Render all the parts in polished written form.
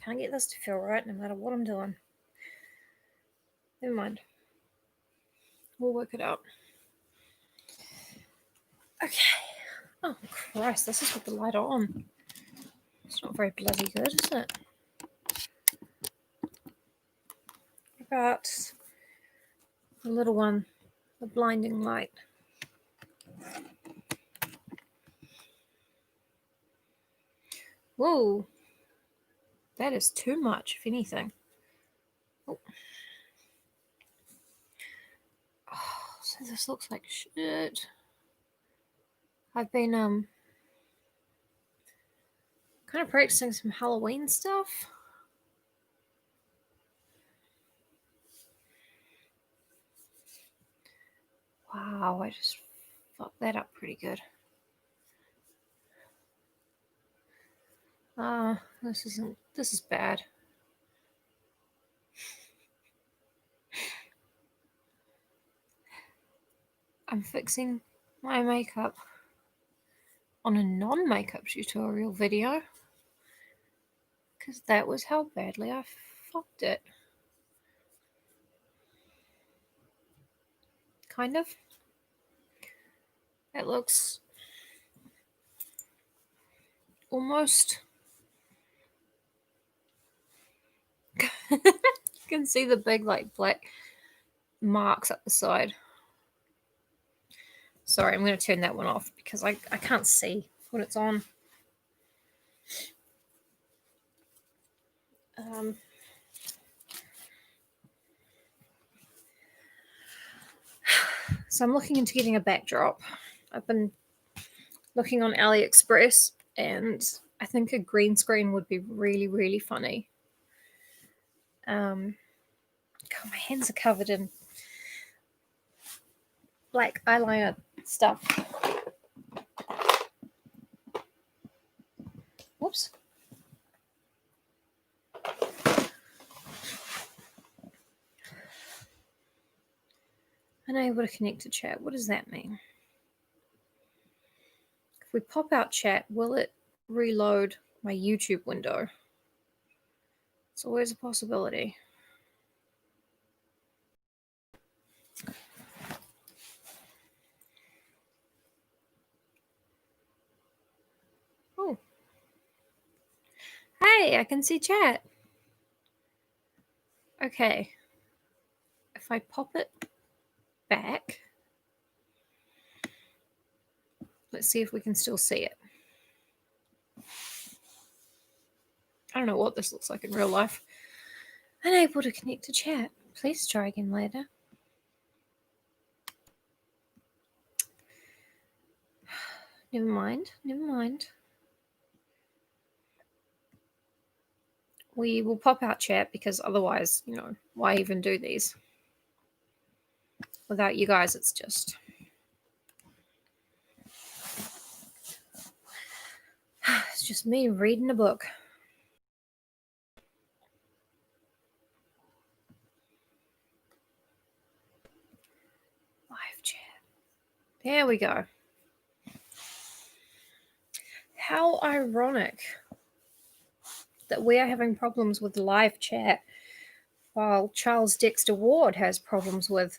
Can't get this to feel right no matter what I'm doing. Never mind. We'll work it out. Okay. Oh, Christ, this is with the light on. It's not very bloody good, is it? What about the little one, the blinding light? Whoa. That is too much, if anything. Oh, so this looks like shit. I've been kind of practicing some Halloween stuff. Wow, I just fucked that up pretty good. This is bad. I'm fixing my makeup on a non-makeup tutorial video because that was how badly I fucked it. Kind of. It looks almost... You can see the big like black marks up the side. Sorry, I'm going to turn that one off because I can't see what it's on. So I'm looking into getting a backdrop. I've been looking on AliExpress and I think a green screen would be really, really funny. God, my hands are covered in black eyeliner stuff. Whoops. Unable to connect to chat. What does that mean? If we pop out chat, will it reload my YouTube window? It's always a possibility. Oh. Hey, I can see chat. Okay. If I pop it back, let's see if we can still see it. I don't know what this looks like in real life. Unable to connect to chat. Please try again later. Never mind. Never mind. We will pop out chat because otherwise, you know, why even do these? Without you guys, it's just... It's just me reading a book. Live chat. There we go. How ironic that we are having problems with live chat while Charles Dexter Ward has problems with...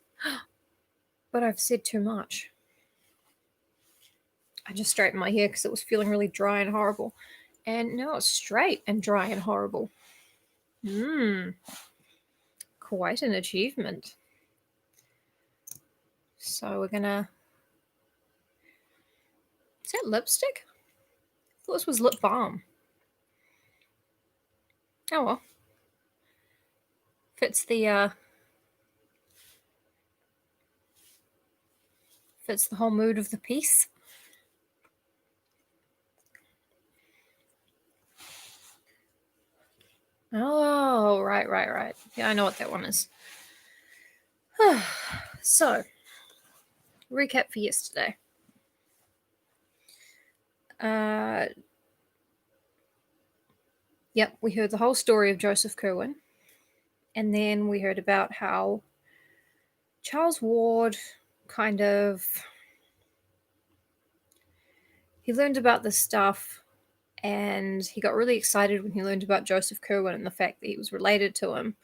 But I've said too much. I just straightened my hair because it was feeling really dry and horrible. And now it's straight and dry and horrible. Quite an achievement. So we're gonna... Is that lipstick? I thought this was lip balm. Oh well. Fits the whole mood of the piece. Oh, right. Yeah, I know what that one is. So, recap for yesterday. Yep, we heard the whole story of Joseph Kerwin. And then we heard about how Charles Ward kind of... he learned about this stuff, and he got really excited when he learned about Joseph Curwen and the fact that he was related to him.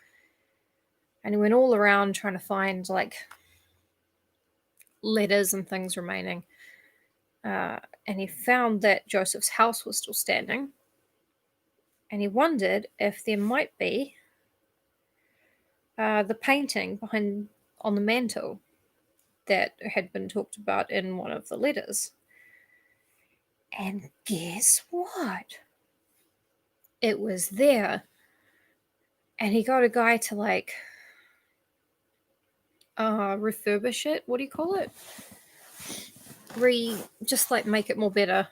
And he went all around trying to find like letters and things remaining. And he found that Joseph's house was still standing. And he wondered if there might be the painting behind on the mantle that had been talked about in one of the letters. And guess what? It was there. And he got a guy to like refurbish it. What do you call it? Just like make it more better.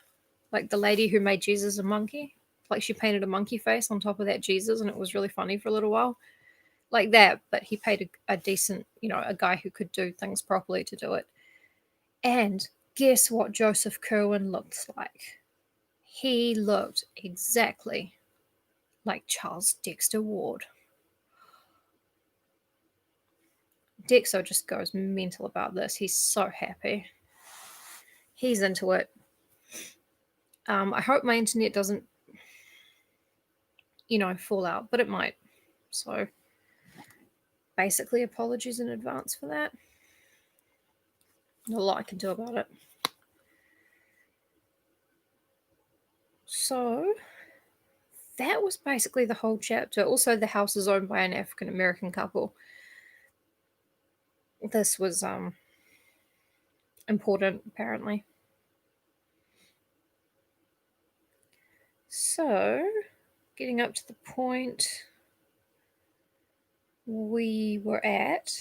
Like the lady who made Jesus a monkey. Like she painted a monkey face on top of that Jesus, and it was really funny for a little while. Like that, but he paid a decent, a guy who could do things properly to do it. And guess what Joseph Curwen looks like? He looked exactly like Charles Dexter Ward. Dexter just goes mental about this. He's so happy. He's into it. I hope my internet doesn't, fall out, but it might. So basically, apologies in advance for that. Not a lot I can do about it. So that was basically the whole chapter. Also, the house is owned by an African American couple. This was important, apparently. So, getting up to the point we were at.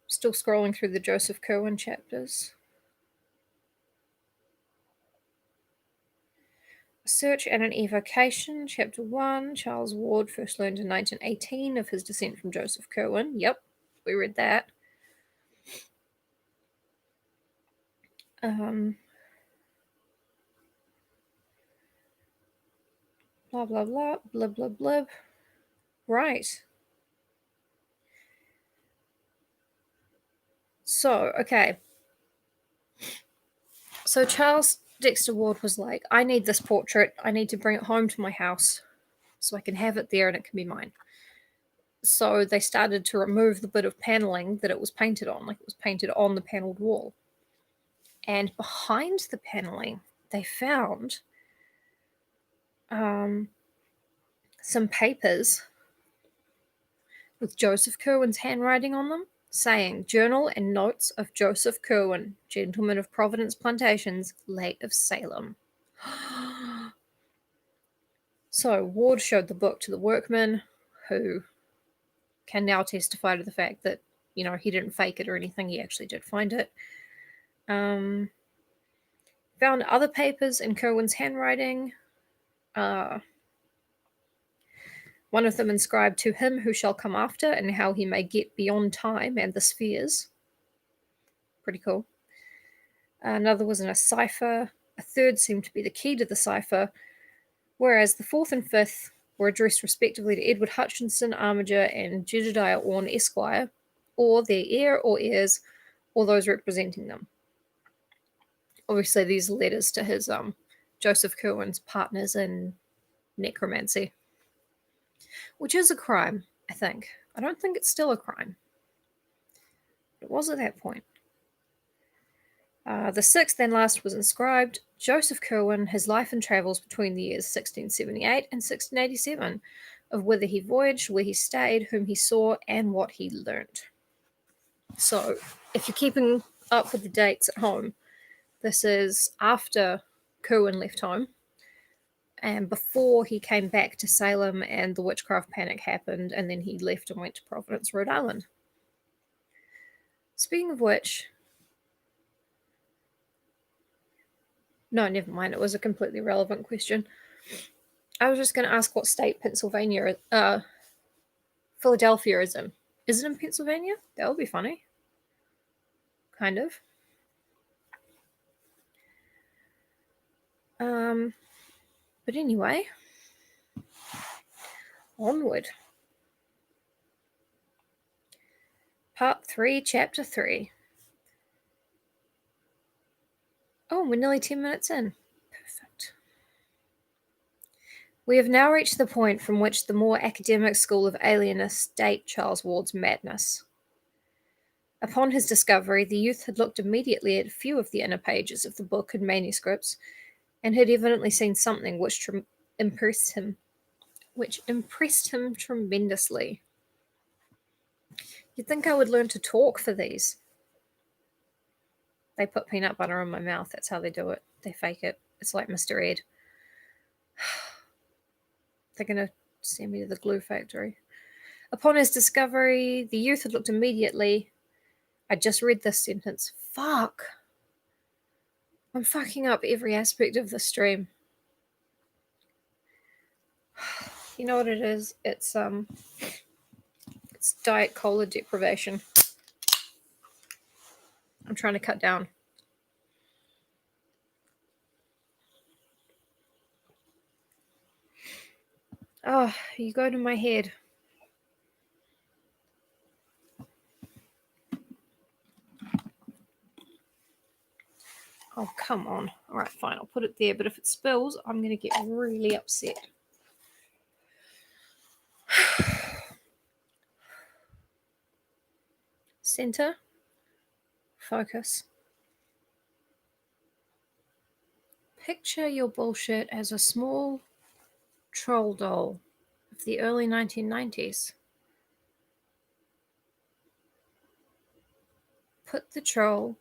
Still scrolling through the Joseph Curwen chapters. A Search and an Evocation, Chapter 1. Charles Ward first learned in 1918 of his descent from Joseph Curwen. Yep, we read that. Blah, blah, blah, blah, blah, blah. Right. So, okay. So Charles Dexter Ward was like, I need this portrait. I need to bring it home to my house so I can have it there and it can be mine. So they started to remove the bit of paneling that it was painted on, like it was painted on the paneled wall. And behind the paneling, they found some papers with Joseph Curwen's handwriting on them, saying, Journal and Notes of Joseph Curwen, Gentleman of Providence Plantations, late of Salem. So Ward showed the book to the workman, who can now testify to the fact that, he didn't fake it or anything. He actually did find it. Found other papers in Curwen's handwriting. One of them inscribed, To him who shall come after, and how he may get beyond time and the spheres. Pretty cool. Another was in a cipher. A third seemed to be the key to the cipher, whereas the fourth and fifth were addressed respectively to Edward Hutchinson Armiger and Jedediah Orne Esquire, or their heir or heirs, or those representing them. Obviously, these are letters to his Joseph Curwen's partners in necromancy, which is a crime, I think. I don't think it's still a crime. It was at that point. The sixth and last was inscribed, Joseph Curwen, his life and travels between the years 1678 and 1687, of whither he voyaged, where he stayed, whom he saw, and what he learnt. So, if you're keeping up with the dates at home, this is after Curwen left home, and before he came back to Salem and the witchcraft panic happened, and then he left and went to Providence, Rhode Island. Speaking of which, no, never mind. It was a completely relevant question. I was just going to ask what state Philadelphia is in. Is it in Pennsylvania? That would be funny. Kind of. But anyway, onward. Part 3, Chapter 3. Oh, we're nearly 10 minutes in. Perfect. We have now reached the point from which the more academic school of alienists date Charles Ward's madness. Upon his discovery, the youth had looked immediately at a few of the inner pages of the book and manuscripts, and had evidently seen something which impressed him tremendously. You'd think I would learn to talk for these. They put peanut butter in my mouth. That's how they do it. They fake it. It's like Mr. Ed. They're going to send me to the glue factory. Upon his discovery, the youth had looked immediately. I just read this sentence. Fuck. I'm fucking up every aspect of the stream. You know what it is? It's diet cola deprivation. I'm trying to cut down. Oh, you go to my head. Oh, come on. All right, fine. I'll put it there. But if it spills, I'm going to get really upset. Center. Focus. Picture your bullshit as a small troll doll of the early 1990s. Put the troll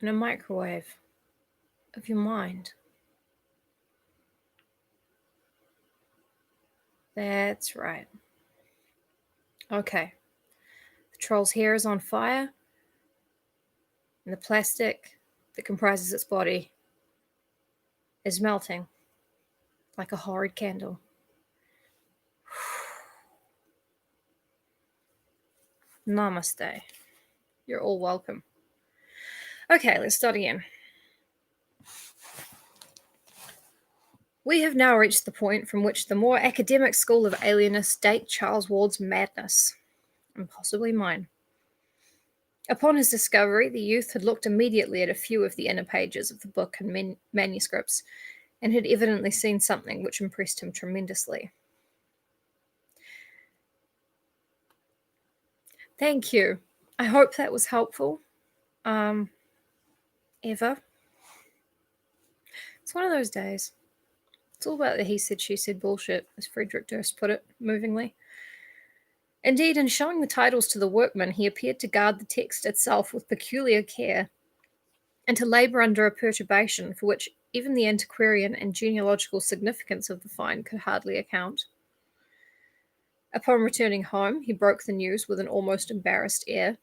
in a microwave of your mind. That's right. Okay. The troll's hair is on fire, and the plastic that comprises its body is melting like a horrid candle. Namaste. You're all welcome. Okay, let's start again. We have now reached the point from which the more academic school of alienists date Charles Ward's madness, and possibly mine. Upon his discovery, the youth had looked immediately at a few of the inner pages of the book and manuscripts, and had evidently seen something which impressed him tremendously. Thank you. I hope that was helpful. Ever. It's one of those days. It's all about the he said, she said bullshit, as Friedrich Durst put it, movingly. Indeed, in showing the titles to the workmen, he appeared to guard the text itself with peculiar care, and to labour under a perturbation for which even the antiquarian and genealogical significance of the find could hardly account. Upon returning home, he broke the news with an almost embarrassed air,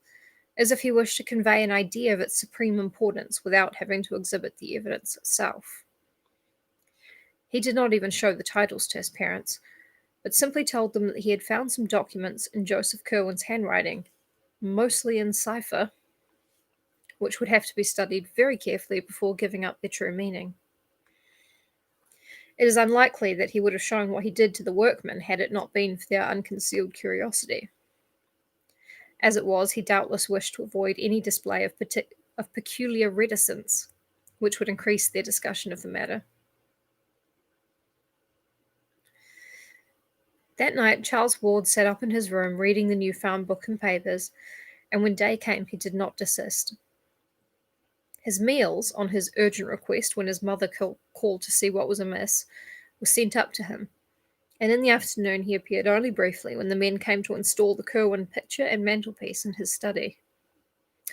as if he wished to convey an idea of its supreme importance without having to exhibit the evidence itself. He did not even show the titles to his parents, but simply told them that he had found some documents in Joseph Curwen's handwriting, mostly in cipher, which would have to be studied very carefully before giving up their true meaning. It is unlikely that he would have shown what he did to the workmen had it not been for their unconcealed curiosity. As it was, he doubtless wished to avoid any display of peculiar reticence, which would increase their discussion of the matter. That night, Charles Ward sat up in his room reading the new-found book and papers, and when day came, he did not desist. His meals, on his urgent request when his mother called to see what was amiss, were sent up to him, and in the afternoon he appeared only briefly when the men came to install the Curwen picture and mantelpiece in his study.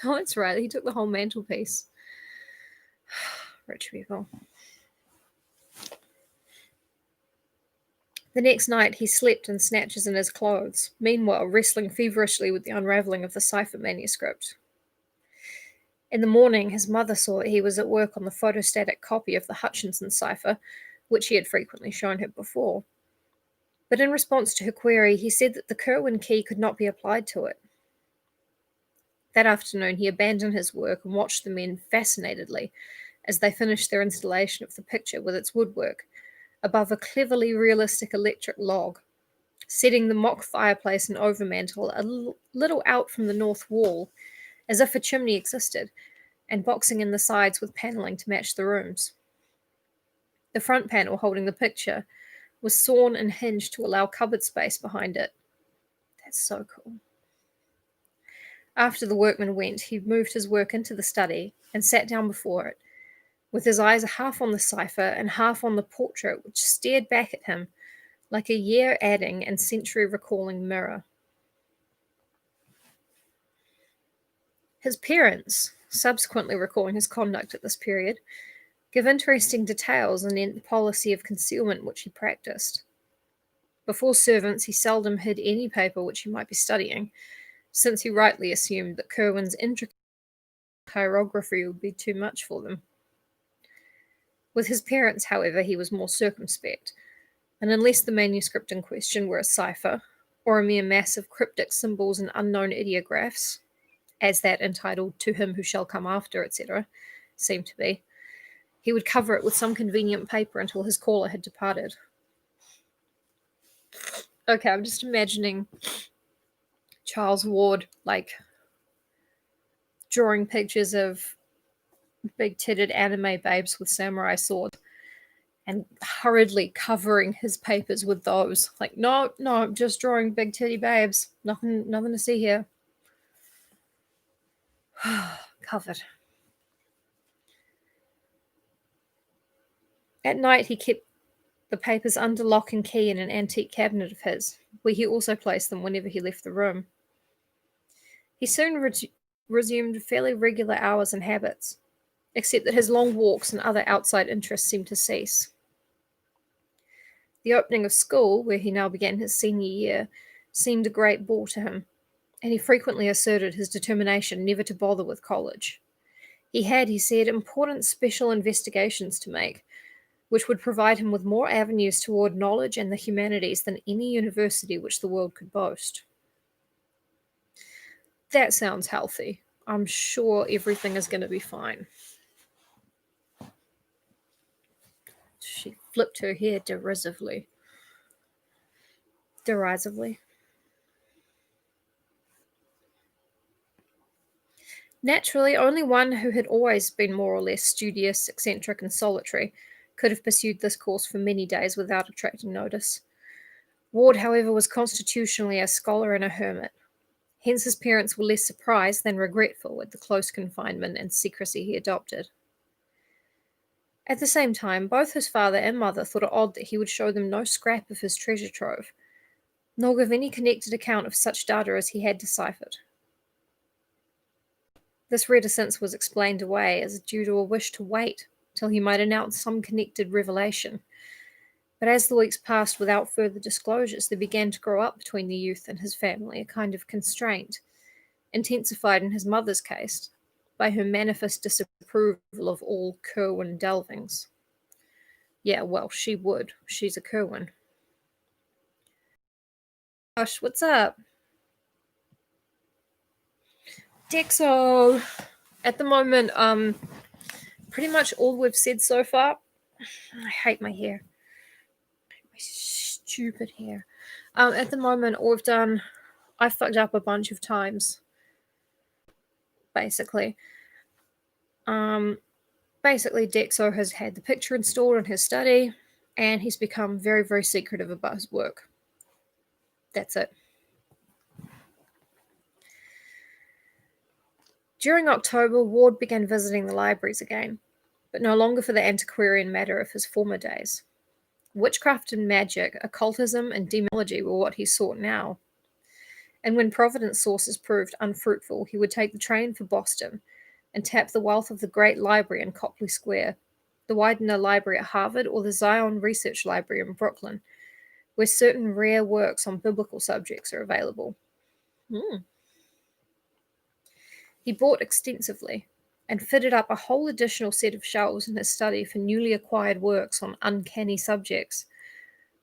Oh, that's right, he took the whole mantelpiece. Rich people. The next night he slept in snatches in his clothes, meanwhile wrestling feverishly with the unravelling of the cipher manuscript. In the morning, his mother saw that he was at work on the photostatic copy of the Hutchinson cipher, which he had frequently shown her before. But in response to her query, he said that the Curwen key could not be applied to it. That afternoon, he abandoned his work and watched the men fascinatedly as they finished their installation of the picture with its woodwork above a cleverly realistic electric log, setting the mock fireplace and overmantel a little out from the north wall, as if a chimney existed, and boxing in the sides with paneling to match the rooms. The front panel holding the picture was sawn and hinged to allow cupboard space behind it. That's so cool. After the workman went, he moved his work into the study and sat down before it, with his eyes half on the cipher and half on the portrait, which stared back at him like a year-adding and century-recalling mirror. His parents, subsequently recalling his conduct at this period, give interesting details and the policy of concealment which he practiced. Before servants, he seldom hid any paper which he might be studying, since he rightly assumed that Curwen's intricate chirography would be too much for them. With his parents, however, he was more circumspect, and unless the manuscript in question were a cipher, or a mere mass of cryptic symbols and unknown ideographs, as that entitled "To Him Who Shall Come After," etc., seemed to be, he would cover it with some convenient paper until his caller had departed. Okay, I'm just imagining Charles Ward, drawing pictures of big-titted anime babes with samurai swords and hurriedly covering his papers with those. No, I'm just drawing big titty babes. Nothing to see here. Covered. At night, he kept the papers under lock and key in an antique cabinet of his, where he also placed them whenever he left the room. He soon resumed fairly regular hours and habits, except that his long walks and other outside interests seemed to cease. The opening of school, where he now began his senior year, seemed a great bore to him, and he frequently asserted his determination never to bother with college. He had, he said, important special investigations to make, which would provide him with more avenues toward knowledge and the humanities than any university which the world could boast. That sounds healthy. I'm sure everything is going to be fine. She flipped her hair derisively. Naturally, only one who had always been more or less studious, eccentric, and solitary could have pursued this course for many days without attracting notice. Ward, however, was constitutionally a scholar and a hermit. Hence his parents were less surprised than regretful at the close confinement and secrecy he adopted. At the same time, both his father and mother thought it odd that he would show them no scrap of his treasure trove, nor give any connected account of such data as he had deciphered. This reticence was explained away as due to a wish to wait till he might announce some connected revelation. But as the weeks passed without further disclosures, there began to grow up between the youth and his family a kind of constraint, intensified in his mother's case by her manifest disapproval of all Curwen delvings. Yeah, well, she would. She's a Curwen. Gosh, what's up? Dexo! At the moment, pretty much all we've said so far. I hate my hair. My stupid hair. At the moment, all we've done, I fucked up a bunch of times. Basically, Dexo has had the picture installed in his study, and he's become very, very secretive about his work. That's it. During October, Ward began visiting the libraries again, but no longer for the antiquarian matter of his former days. Witchcraft and magic, occultism and demonology were what he sought now. And when Providence sources proved unfruitful, he would take the train for Boston and tap the wealth of the Great Library in Copley Square, the Widener Library at Harvard, or the Zion Research Library in Brooklyn, where certain rare works on biblical subjects are available. He bought extensively and fitted up a whole additional set of shelves in his study for newly acquired works on uncanny subjects,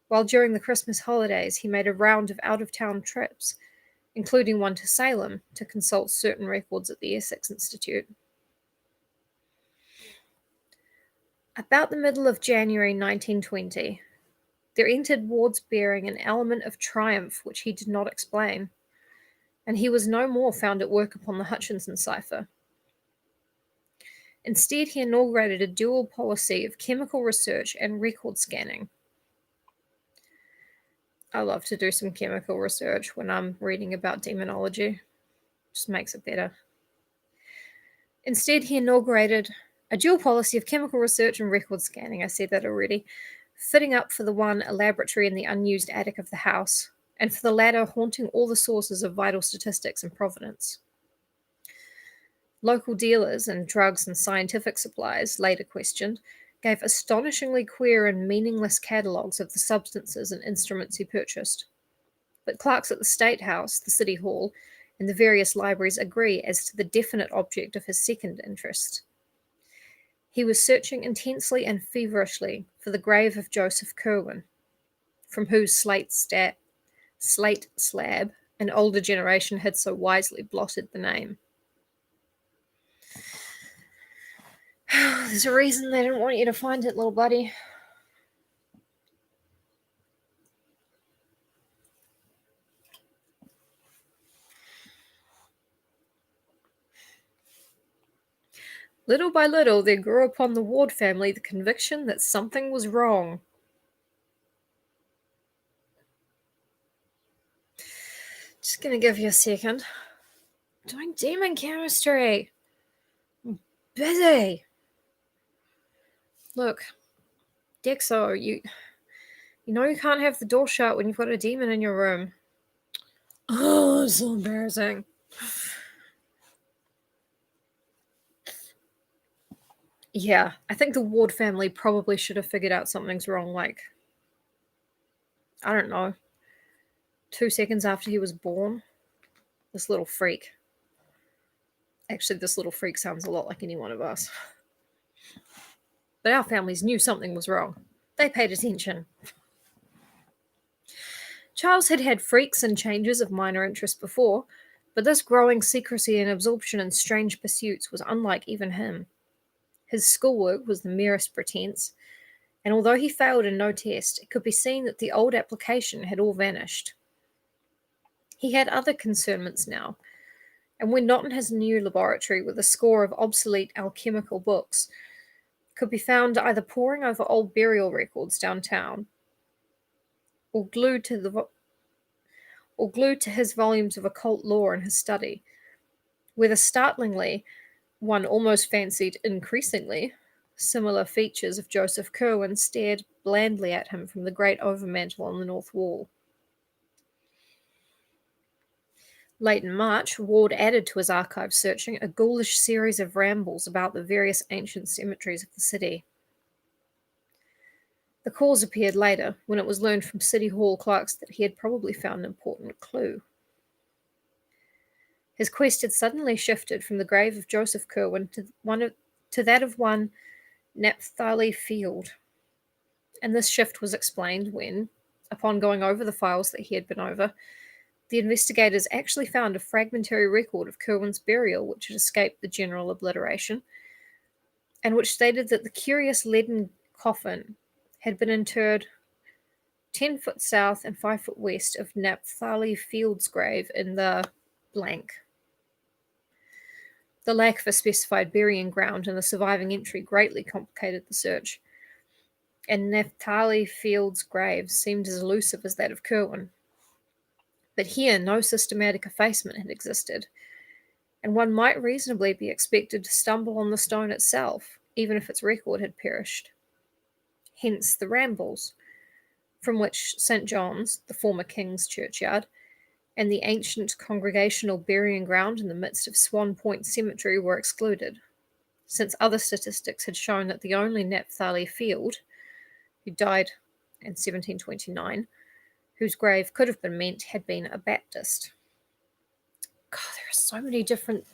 while during the Christmas holidays he made a round of out-of-town trips, including one to Salem to consult certain records at the Essex Institute. About the middle of January 1920, there entered Ward's bearing an element of triumph which he did not explain, and he was no more found at work upon the Hutchinson cipher. Instead, he inaugurated a dual policy of chemical research and record scanning. I love to do some chemical research when I'm reading about demonology. Just makes it better. Instead, he inaugurated a dual policy of chemical research and record scanning. I said that already. Fitting up for the one a laboratory in the unused attic of the house, and for the latter haunting all the sources of vital statistics in Providence. Local dealers in drugs and scientific supplies, later questioned, gave astonishingly queer and meaningless catalogues of the substances and instruments he purchased. But clerks at the State House, the City Hall, and the various libraries agree as to the definite object of his second interest. He was searching intensely and feverishly for the grave of Joseph Curwen, from whose slate slab an older generation had so wisely blotted the name. There's a reason they didn't want you to find it, little buddy. Little by little, there grew upon the Ward family the conviction that something was wrong. Just gonna give you a second. Doing demon chemistry. I'm busy. Look, Dexter, you know you can't have the door shut when you've got a demon in your room. Oh, it's so embarrassing. Yeah, I think the Ward family probably should have figured out something's wrong, like, I don't know, 2 seconds after he was born. This little freak. Actually, this little freak sounds a lot like any one of us. But our families knew something was wrong. They paid attention. Charles had had freaks and changes of minor interest before, but this growing secrecy and absorption in strange pursuits was unlike even him. His schoolwork was the merest pretense, and although he failed in no test, it could be seen that the old application had all vanished. He had other concernments now, and when not in his new laboratory with a score of obsolete alchemical books, could be found either poring over old burial records downtown, or glued to his volumes of occult lore in his study, whether startlingly, one almost fancied increasingly, similar features of Joseph Curwen stared blandly at him from the great overmantel on the north wall. Late in March, Ward added to his archive searching a ghoulish series of rambles about the various ancient cemeteries of the city. The cause appeared later, when it was learned from City Hall clerks that he had probably found an important clue. His quest had suddenly shifted from the grave of Joseph Curwen to that of one Napthali Field, and this shift was explained when, upon going over the files that he had been over, the investigators actually found a fragmentary record of Curwen's burial which had escaped the general obliteration, and which stated that the curious leaden coffin had been interred 10 foot south and 5 foot west of Napthali Field's grave in the blank. The lack of a specified burying ground in the surviving entry greatly complicated the search, and Napthali Field's grave seemed as elusive as that of Curwen. But here no systematic effacement had existed, and one might reasonably be expected to stumble on the stone itself, even if its record had perished. Hence the rambles, from which St. John's, the former King's churchyard, and the ancient congregational burying ground in the midst of Swan Point Cemetery were excluded, since other statistics had shown that the only Napthali Field, who died in 1729, whose grave could have been meant, had been a Baptist. God, there are so many different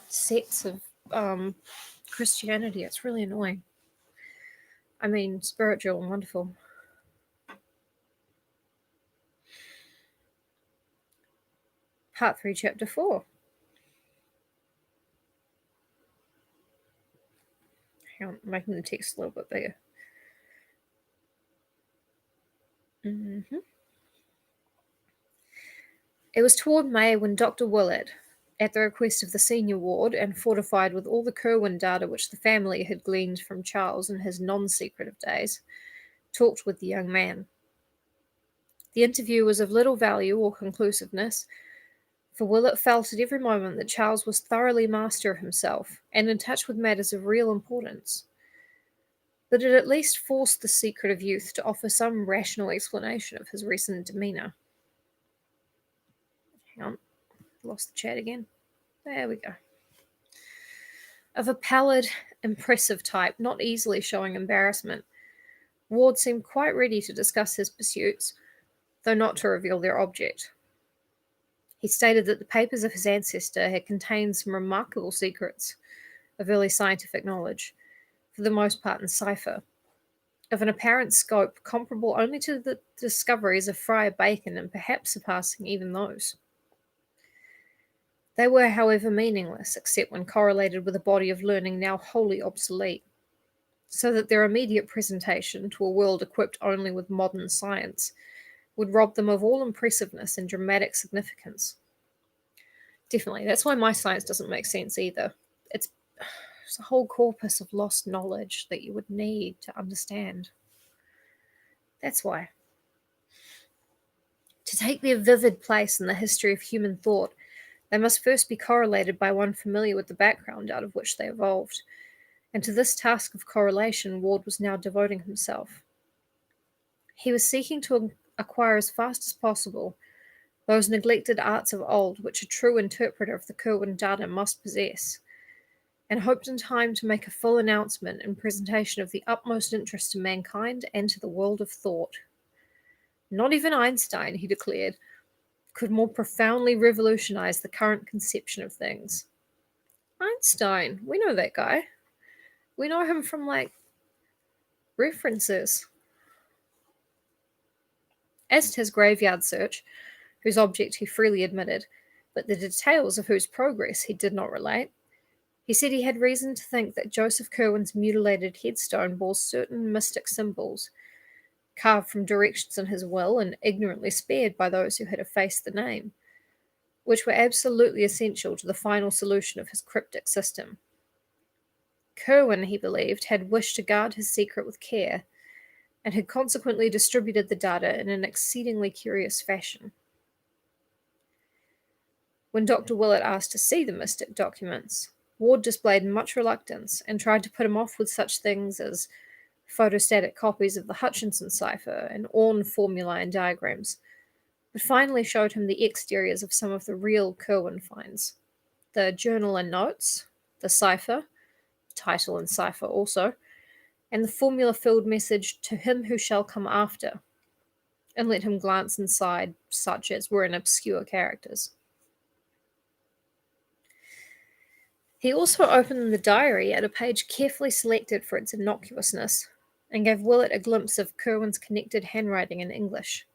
sects of Christianity. It's really annoying. I mean, spiritual and wonderful. Part 3, Chapter 4. Hang on, I'm making the text a little bit bigger. It was toward May when Dr. Willett, at the request of the senior ward and fortified with all the Kerwin data which the family had gleaned from Charles in his non-secretive days, talked with the young man. The interview was of little value or conclusiveness, for Willett felt at every moment that Charles was thoroughly master of himself and in touch with matters of real importance. But it at least forced the secretive youth to offer some rational explanation of his recent demeanour. Hang on, lost the chat again. There we go. Of a pallid, impressive type, not easily showing embarrassment, Ward seemed quite ready to discuss his pursuits, though not to reveal their object. He stated that the papers of his ancestor had contained some remarkable secrets of early scientific knowledge, for the most part in cipher, of an apparent scope comparable only to the discoveries of Friar Bacon and perhaps surpassing even those. They were, however, meaningless, except when correlated with a body of learning now wholly obsolete, so that their immediate presentation to a world equipped only with modern science would rob them of all impressiveness and dramatic significance. Definitely, that's why my science doesn't make sense either. It's a whole corpus of lost knowledge that you would need to understand. That's why. To take their vivid place in the history of human thought, they must first be correlated by one familiar with the background out of which they evolved, and to this task of correlation Ward was now devoting himself. He was seeking to acquire as fast as possible those neglected arts of old which a true interpreter of the Kerwin data must possess, and hoped in time to make a full announcement and presentation of the utmost interest to mankind and to the world of thought. Not even Einstein, he declared, could more profoundly revolutionize the current conception of things. Einstein, we know that guy. We know him from, references. As to his graveyard search, whose object he freely admitted, but the details of whose progress he did not relate, he said he had reason to think that Joseph Kerwin's mutilated headstone bore certain mystic symbols, carved from directions in his will and ignorantly spared by those who had effaced the name, which were absolutely essential to the final solution of his cryptic system. Kerwin, he believed, had wished to guard his secret with care, and had consequently distributed the data in an exceedingly curious fashion. When Dr. Willett asked to see the mystic documents, Ward displayed much reluctance and tried to put him off with such things as photostatic copies of the Hutchinson cipher and Orne formulae and diagrams, but finally showed him the exteriors of some of the real Kerwin finds: the journal and notes, the cipher, title and cipher also, and the formula-filled message "To him who shall come after," and let him glance inside such as were in obscure characters. He also opened the diary at a page carefully selected for its innocuousness, and gave Willett a glimpse of Kerwin's connected handwriting in English.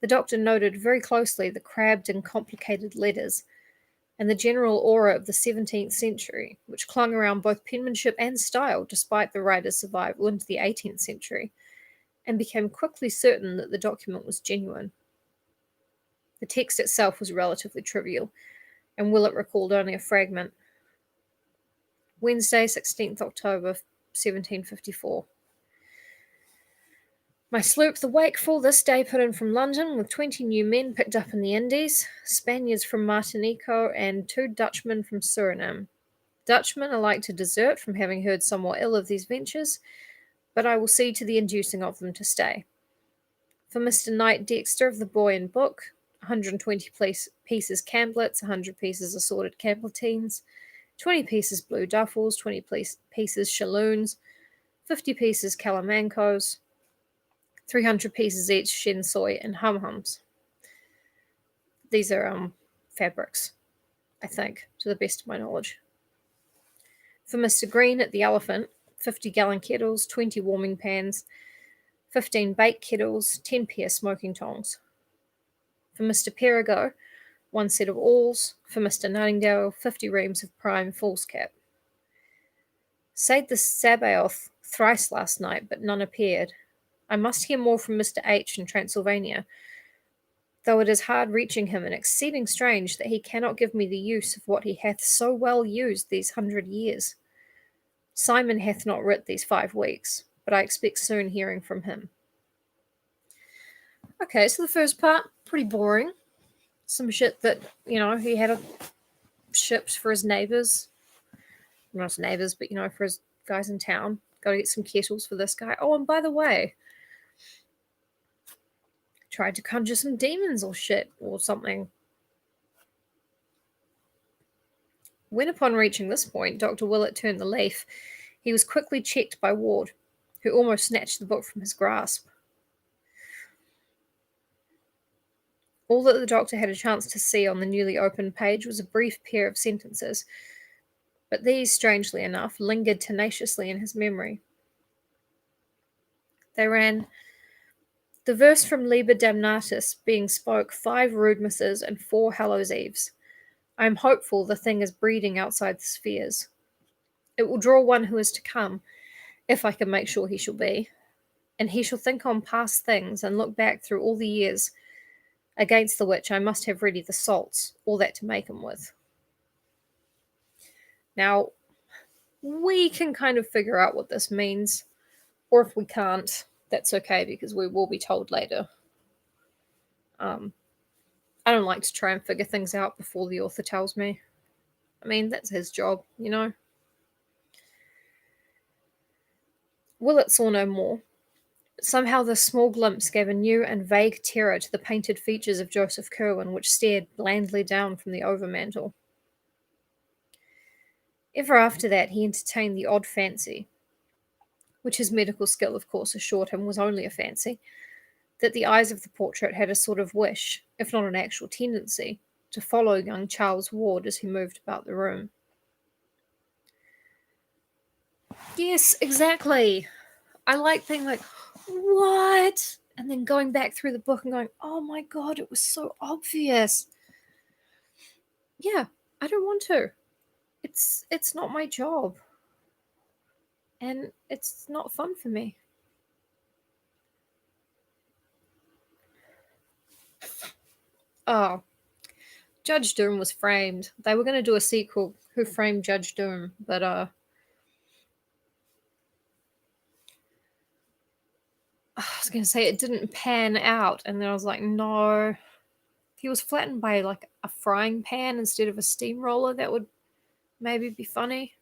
The doctor noted very closely the crabbed and complicated letters, and the general aura of the 17th century, which clung around both penmanship and style despite the writer's survival into the 18th century, and became quickly certain that the document was genuine. The text itself was relatively trivial, and Willett recalled only a fragment. Wednesday, 16th October, 1754. My sloop, the Wakeful, this day put in from London with 20 new men picked up in the Indies, Spaniards from Martinico, and 2 Dutchmen from Suriname. Dutchmen are like to desert from having heard somewhat ill of these ventures, but I will see to the inducing of them to stay. For Mr. Knight Dexter of the Boy and Book, 120 pieces camblets, 100 pieces assorted campbelltines, 20 pieces blue duffels, 20 pieces shalloons, 50 pieces calamancos, 300 pieces each shensoy and hum-hums. These are fabrics, I think, to the best of my knowledge. For Mr. Green at the Elephant, 50 gallon kettles, 20 warming pans, 15 bake kettles, 10 pair smoking tongs. For Mr. Perigo, 1 set of awls. For Mr. Nuttingdale, 50 reams of prime foolscap. Said the Sabaoth thrice last night, but none appeared. I must hear more from Mr. H. in Transylvania, though it is hard reaching him and exceeding strange that he cannot give me the use of what he hath so well used these 100 years. Simon hath not writ these 5 weeks, but I expect soon hearing from him. Okay, so the first part, pretty boring. Some shit that, he had ships for his neighbours. Not his neighbours, but, for his guys in town. Got to get some kettles for this guy. Oh, and by the way, tried to conjure some demons or shit or something. When upon reaching this point, Dr. Willett turned the leaf, he was quickly checked by Ward, who almost snatched the book from his grasp. All that the doctor had a chance to see on the newly opened page was a brief pair of sentences, but these, strangely enough, lingered tenaciously in his memory. They ran, "The verse from Liber Damnatus being spoke 5 Rudemasses and 4 Hallows Eves. I am hopeful the thing is breeding outside the spheres. It will draw one who is to come, if I can make sure he shall be, and he shall think on past things and look back through all the years against the which I must have ready the salts, all that to make him with." Now, we can kind of figure out what this means, or if we can't, that's okay because we will be told later. I don't like to try and figure things out before the author tells me. I mean, that's his job, Willett saw no more. Somehow this small glimpse gave a new and vague terror to the painted features of Joseph Curwen, which stared blandly down from the overmantel. Ever after that he entertained the odd fancy, which his medical skill of course assured him was only a fancy, that the eyes of the portrait had a sort of wish, if not an actual tendency, to follow young Charles Ward as he moved about the room. Yes, exactly. I like being like, what? And then going back through the book and going, oh my god, it was so obvious. Yeah, I don't want to. It's not my job. And it's not fun for me. Oh, Judge Doom was framed. They were going to do a sequel, Who Framed Judge Doom, but I was going to say it didn't pan out, and then I was like, no. If he was flattened by like a frying pan instead of a steamroller, that would maybe be funny.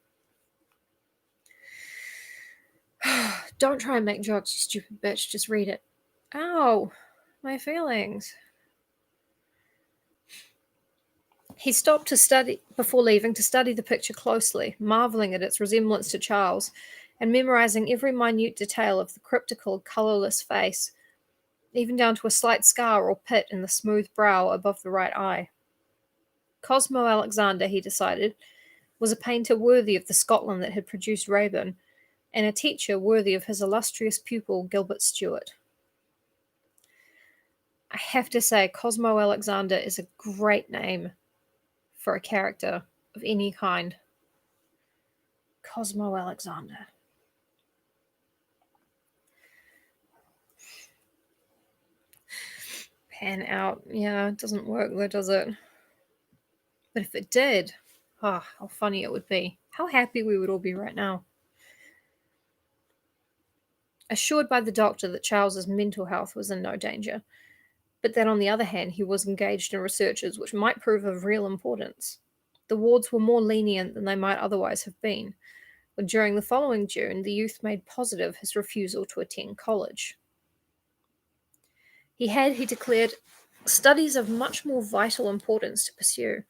Don't try and make jokes, you stupid bitch. Just read it. Ow, my feelings. He stopped to study before leaving to study the picture closely, marveling at its resemblance to Charles, and memorizing every minute detail of the cryptical, colourless face, even down to a slight scar or pit in the smooth brow above the right eye. Cosmo Alexander, he decided, was a painter worthy of the Scotland that had produced Raeburn, and a teacher worthy of his illustrious pupil Gilbert Stuart. I have to say, Cosmo Alexander is a great name for a character of any kind. Cosmo Alexander. Pan out. Yeah, it doesn't work though, does it? But if it did, how funny it would be. How happy we would all be right now. Assured by the doctor that Charles's mental health was in no danger, but that on the other hand he was engaged in researches which might prove of real importance, the wards were more lenient than they might otherwise have been, when during the following June the youth made positive his refusal to attend college. He declared, studies of much more vital importance to pursue,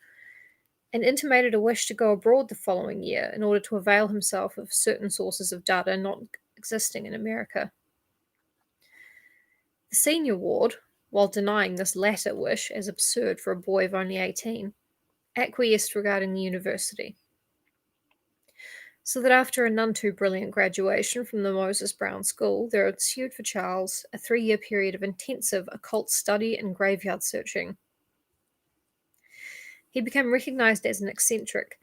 and intimated a wish to go abroad the following year in order to avail himself of certain sources of data not existing in America. The senior ward, while denying this latter wish as absurd for a boy of only 18, acquiesced regarding the university. So that after a none too brilliant graduation from the Moses Brown School, there ensued for Charles a 3-year period of intensive occult study and graveyard searching. He became recognized as an eccentric,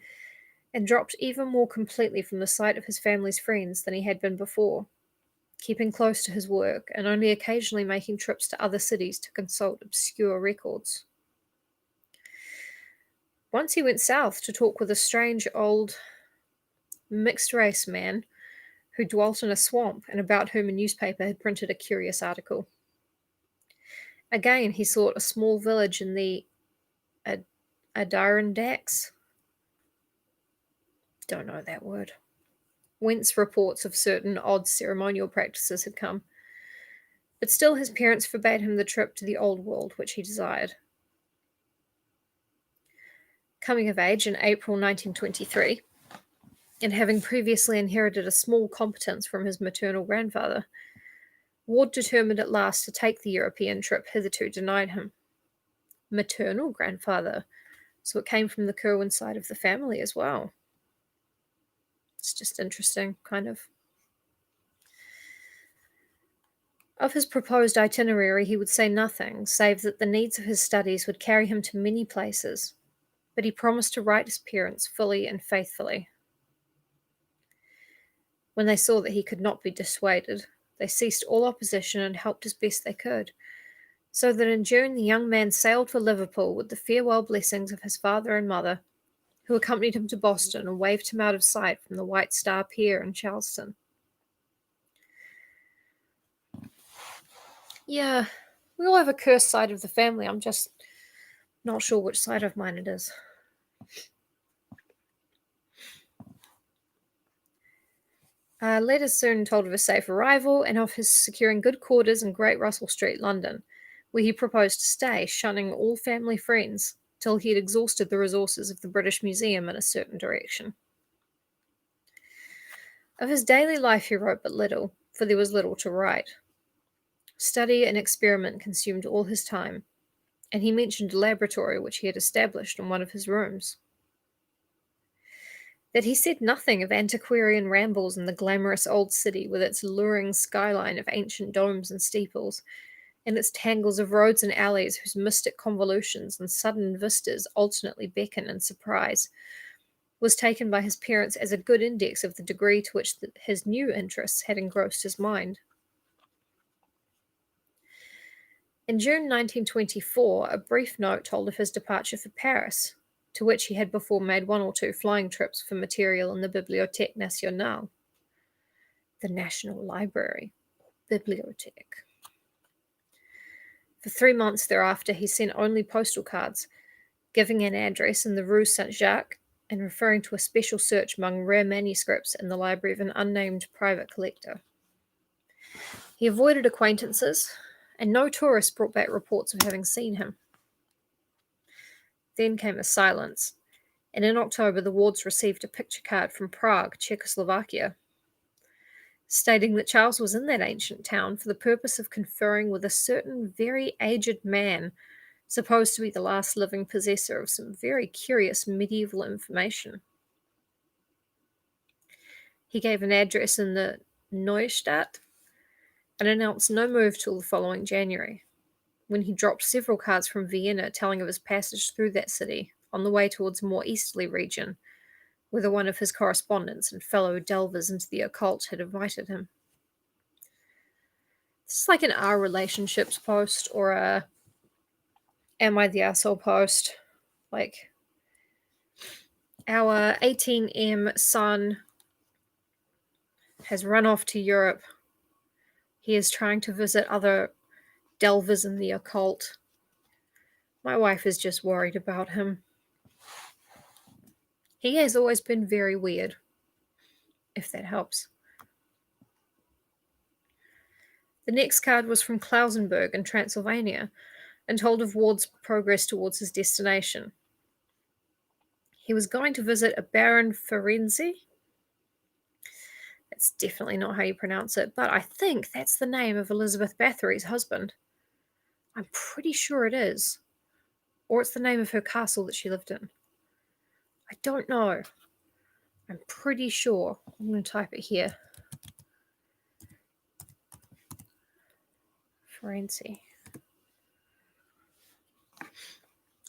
and dropped even more completely from the sight of his family's friends than he had been before. keeping close to his work and only occasionally making trips to other cities to consult obscure records. Once he went south to talk with a strange old mixed-race man who dwelt in a swamp and about whom a newspaper had printed a curious article. Again, he sought a small village in the Adirondacks. Don't know that word. Whence reports of certain odd ceremonial practices had come. But still his parents forbade him the trip to the old world which he desired. Coming of age in April 1923, and having previously inherited a small competence from his maternal grandfather, Ward determined at last to take the European trip hitherto denied him. Maternal grandfather, so it came from the Kerwin side of the family as well. It's just interesting, kind of. Of his proposed itinerary he would say nothing, save that the needs of his studies would carry him to many places, but he promised to write his parents fully and faithfully. When they saw that he could not be dissuaded, they ceased all opposition and helped as best they could, so that in June the young man sailed for Liverpool with the farewell blessings of his father and mother, who accompanied him to Boston and waved him out of sight from the White Star Pier in Charleston. Yeah, we all have a cursed side of the family. I'm just not sure which side of mine it is. Letters soon told of his safe arrival and of his securing good quarters in Great Russell Street, London, where he proposed to stay, shunning all family friends, till he had exhausted the resources of the British Museum in a certain direction. Of his daily life he wrote but little, for there was little to write. Study and experiment consumed all his time, and he mentioned a laboratory which he had established in one of his rooms. That he said nothing of antiquarian rambles in the glamorous old city with its luring skyline of ancient domes and steeples, and its tangles of roads and alleys whose mystic convolutions and sudden vistas alternately beckon and surprise, was taken by his parents as a good index of the degree to which his new interests had engrossed his mind. In June 1924, a brief note told of his departure for Paris, to which he had before made one or two flying trips for material in the Bibliothèque Nationale, the National Library, Bibliothèque. For 3 months thereafter, he sent only postal cards, giving an address in the Rue Saint-Jacques and referring to a special search among rare manuscripts in the library of an unnamed private collector. He avoided acquaintances, and no tourists brought back reports of having seen him. Then came a silence, and in October the Wards received a picture card from Prague, Czechoslovakia, stating that Charles was in that ancient town for the purpose of conferring with a certain very aged man, supposed to be the last living possessor of some very curious medieval information. He gave an address in the Neustadt and announced no move till the following January, when he dropped several cards from Vienna telling of his passage through that city on the way towards a more easterly region, whither one of his correspondents and fellow delvers into the occult had invited him. This is like an Our Relationships post or a Am I the Asshole post. Like, our 18M son has run off to Europe. He is trying to visit other delvers in the occult. My wife is just worried about him. He has always been very weird, if that helps. The next card was from Klausenburg in Transylvania and told of Ward's progress towards his destination. He was going to visit a Baron Ferenczi. That's definitely not how you pronounce it, but I think that's the name of Elizabeth Bathory's husband. I'm pretty sure it is. Or it's the name of her castle that she lived in. I don't know. I'm pretty sure. I'm going to type it here. Ferenczi.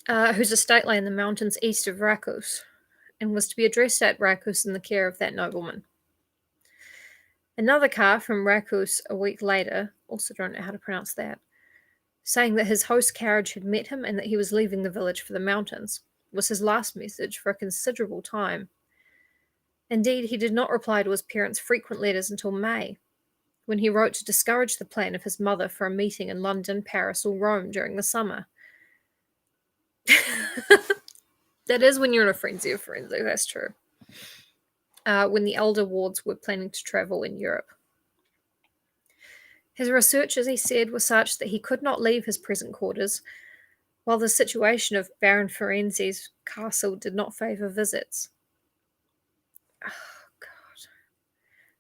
Whose estate lay in the mountains east of Rakus, and was to be addressed at Rakus in the care of that nobleman. Another car from Rakus a week later, also don't know how to pronounce that, saying that his host carriage had met him and that he was leaving the village for the mountains, was his last message for a considerable time. Indeed, he did not reply to his parents' frequent letters until May, when he wrote to discourage the plan of his mother for a meeting in London, Paris, or Rome during the summer. That is when you're in a frenzy of frenzy, that's true. When the elder wards were planning to travel in Europe. His research, as he said, was such that he could not leave his present quarters, while the situation of Baron Ferenzi's castle did not favour visits. Oh, God.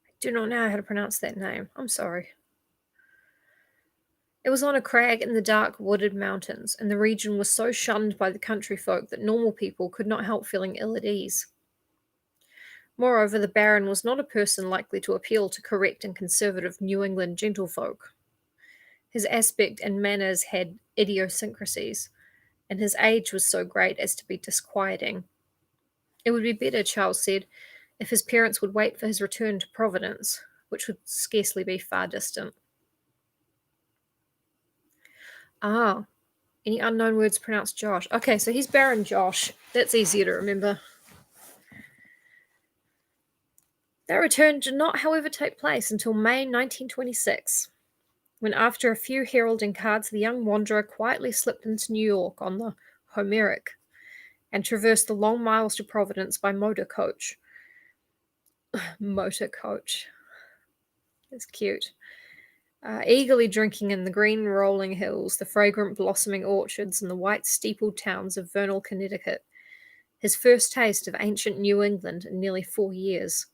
I do not know how to pronounce that name. I'm sorry. It was on a crag in the dark wooded mountains, and the region was so shunned by the country folk that normal people could not help feeling ill at ease. Moreover, the Baron was not a person likely to appeal to correct and conservative New England gentlefolk. His aspect and manners had idiosyncrasies, and his age was so great as to be disquieting. It would be better, Charles said, if his parents would wait for his return to Providence, which would scarcely be far distant. Ah, any unknown words pronounced Josh? Okay, so he's Baron Josh. That's easier to remember. That return did not, however, take place until May 1926, when after a few heralding cards, the young wanderer quietly slipped into New York on the Homeric and traversed the long miles to Providence by motor coach. Motor coach. It's cute. Eagerly drinking in the green rolling hills, the fragrant blossoming orchards, and the white steepled towns of Vernal, Connecticut. His first taste of ancient New England in nearly 4 years.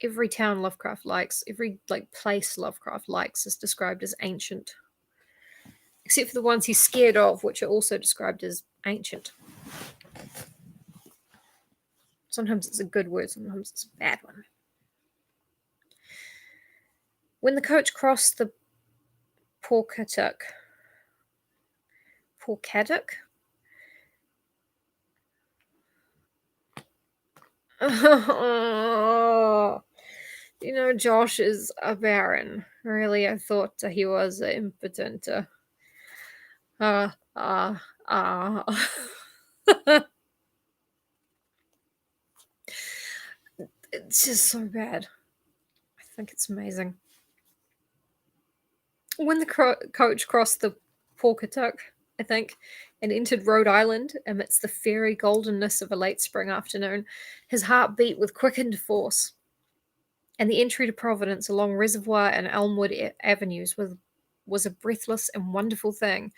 Every town Lovecraft likes, every place Lovecraft likes is described as ancient. Except for the ones he's scared of, which are also described as ancient. Sometimes it's a good word, sometimes it's a bad one. When the coach crossed the Pawcatuck, oh, Josh is a baron. Really, I thought he was impotent. It's just so bad. I think it's amazing. When the coach crossed the Pawcatuck, I think, and entered Rhode Island amidst the fairy goldenness of a late spring afternoon, his heart beat with quickened force. And the entry to Providence along Reservoir and Elmwood avenues was a breathless and wonderful thing,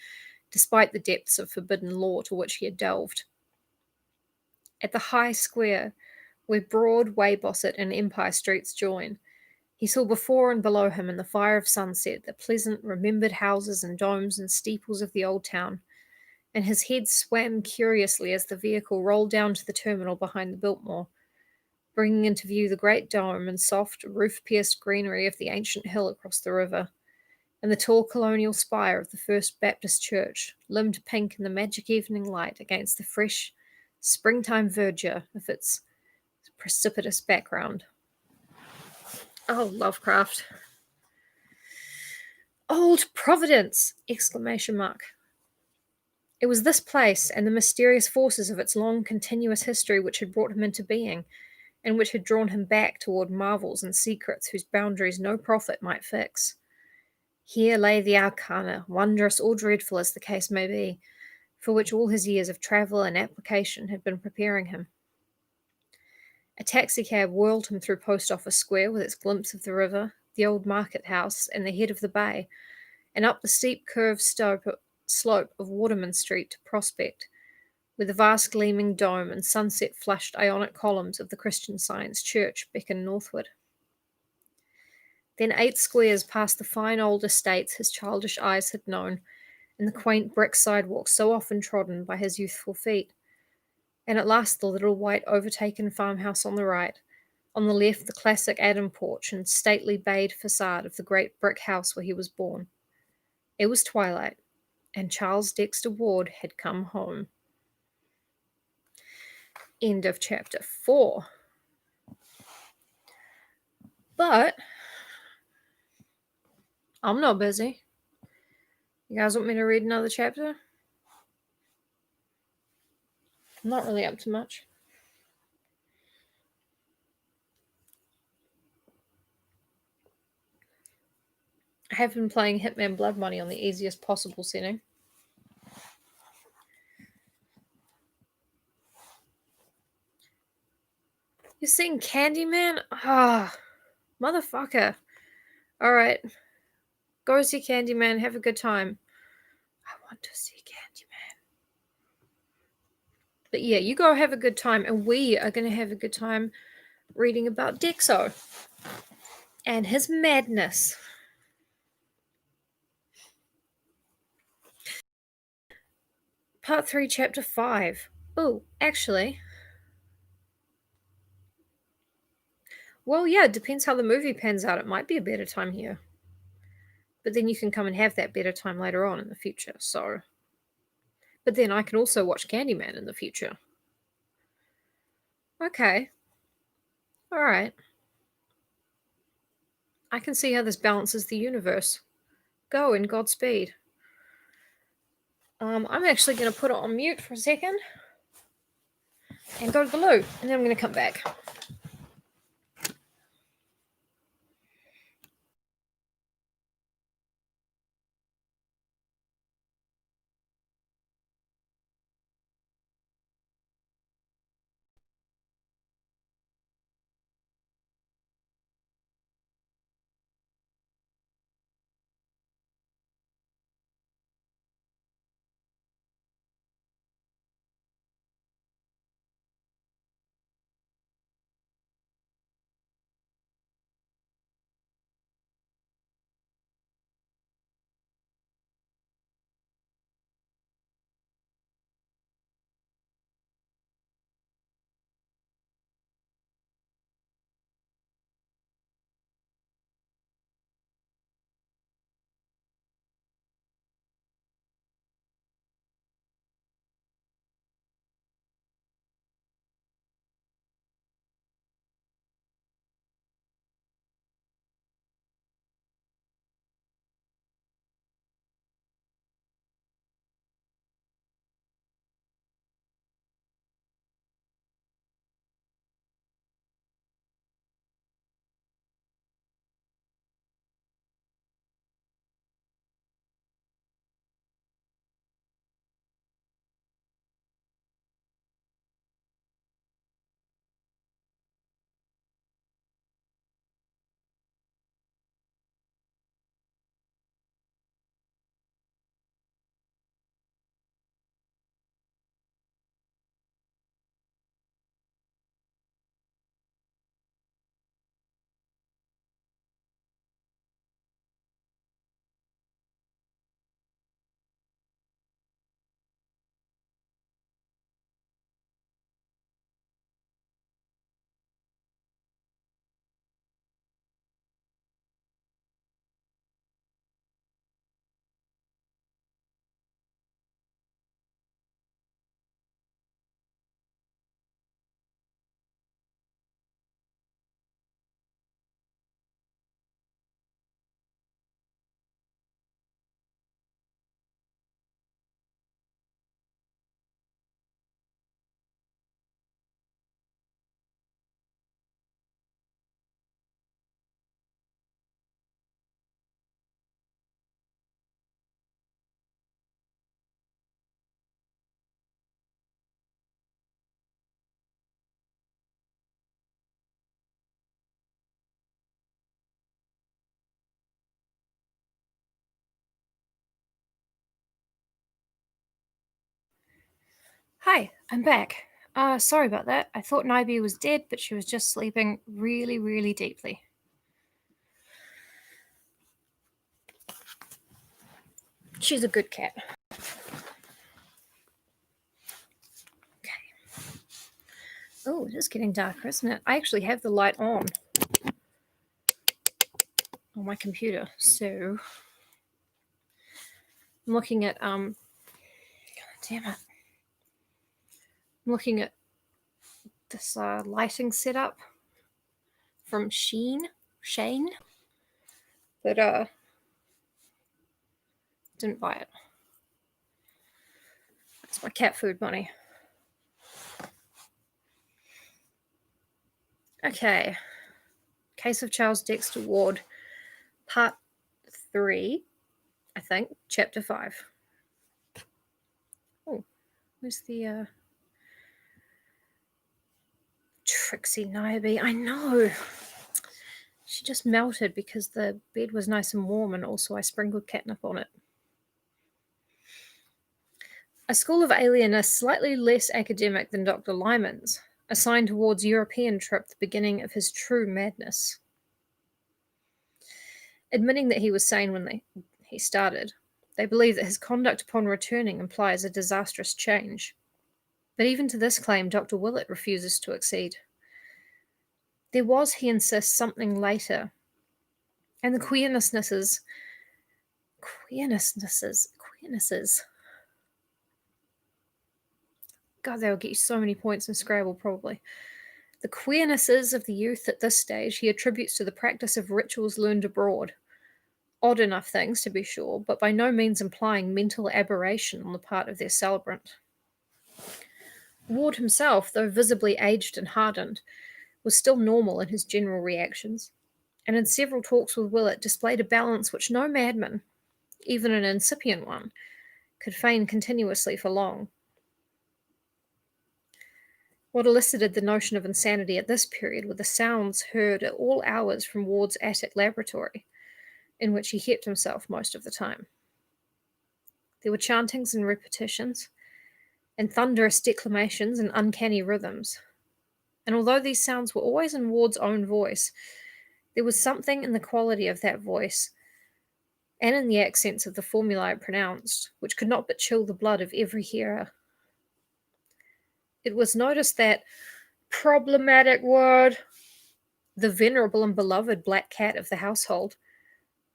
despite the depths of forbidden lore to which he had delved. At the high square, where Broad, Weybosset, and Empire Streets join, he saw before and below him in the fire of sunset the pleasant, remembered houses and domes and steeples of the old town, and his head swam curiously as the vehicle rolled down to the terminal behind the Biltmore, bringing into view the great dome and soft, roof-pierced greenery of the ancient hill across the river, and the tall colonial spire of the First Baptist Church, limned pink in the magic evening light against the fresh, springtime verdure of its precipitous background. Oh, Lovecraft. Old Providence! Exclamation mark. It was this place and the mysterious forces of its long, continuous history which had brought him into being, and which had drawn him back toward marvels and secrets whose boundaries no prophet might fix. Here lay the arcana, wondrous or dreadful as the case may be, for which all his years of travel and application had been preparing him. A taxicab whirled him through Post Office Square with its glimpse of the river, the old market house, and the head of the bay, and up the steep curved slope of Waterman Street to Prospect, where the vast gleaming dome and sunset-flushed Ionic columns of the Christian Science Church beckon northward. Then 8 squares past the fine old estates his childish eyes had known, and the quaint brick sidewalks so often trodden by his youthful feet, and at last the little white overtaken farmhouse on the right, on the left the classic Adam porch and stately bayed facade of the great brick house where he was born. It was twilight, and Charles Dexter Ward had come home. End of chapter 4. But I'm not busy. You guys want me to read another chapter? I'm not really up to much. I have been playing Hitman Blood Money on the easiest possible setting. You're seeing Candyman? Ah, motherfucker. Alright. Go see Candyman. Have a good time. I want to see Candyman. But yeah, you go have a good time, and we are going to have a good time reading about Dexter and his madness. Part 3, Chapter 5. Oh, actually. Well, yeah, it depends how the movie pans out. It might be a better time here. But then you can come and have that better time later on in the future, so. But then I can also watch Candyman in the future. Okay. Alright. I can see how this balances the universe. Go and Godspeed. I'm actually going to put it on mute for a second and go to the loo, and then I'm going to come back. Hi, I'm back. Sorry about that. I thought Niobe was dead, but she was just sleeping really, really deeply. She's a good cat. Okay. Oh, it is getting darker, isn't it? I actually have the light on my computer, so I'm looking at God damn it. I'm looking at this lighting setup from Sheen. Shane, but didn't buy it. That's my cat food money. Okay. Case of Charles Dexter Ward, Part 3, I think, Chapter 5. Oh, where's the Trixie Niobe? I know. She just melted because the bed was nice and warm, and also I sprinkled catnip on it. A school of alienists slightly less academic than Dr. Lyman's, assigned to Ward's European trip the beginning of his true madness. Admitting that he was sane when he started, they believe that his conduct upon returning implies a disastrous change. But even to this claim, Dr. Willett refuses to accede. There was, he insists, something later, and the queernesses. God, they'll get you so many points in Scrabble, probably. The queernesses of the youth at this stage he attributes to the practice of rituals learned abroad. Odd enough things, to be sure, but by no means implying mental aberration on the part of their celebrant. Ward himself, though visibly aged and hardened, was still normal in his general reactions, and in several talks with Willett displayed a balance which no madman, even an incipient one, could feign continuously for long. What elicited the notion of insanity at this period were the sounds heard at all hours from Ward's attic laboratory, in which he kept himself most of the time. There were chantings and repetitions, and thunderous declamations and uncanny rhythms. And although these sounds were always in Ward's own voice, there was something in the quality of that voice, and in the accents of the formulae it pronounced, which could not but chill the blood of every hearer. It was noticed that problematic word, the venerable and beloved black cat of the household,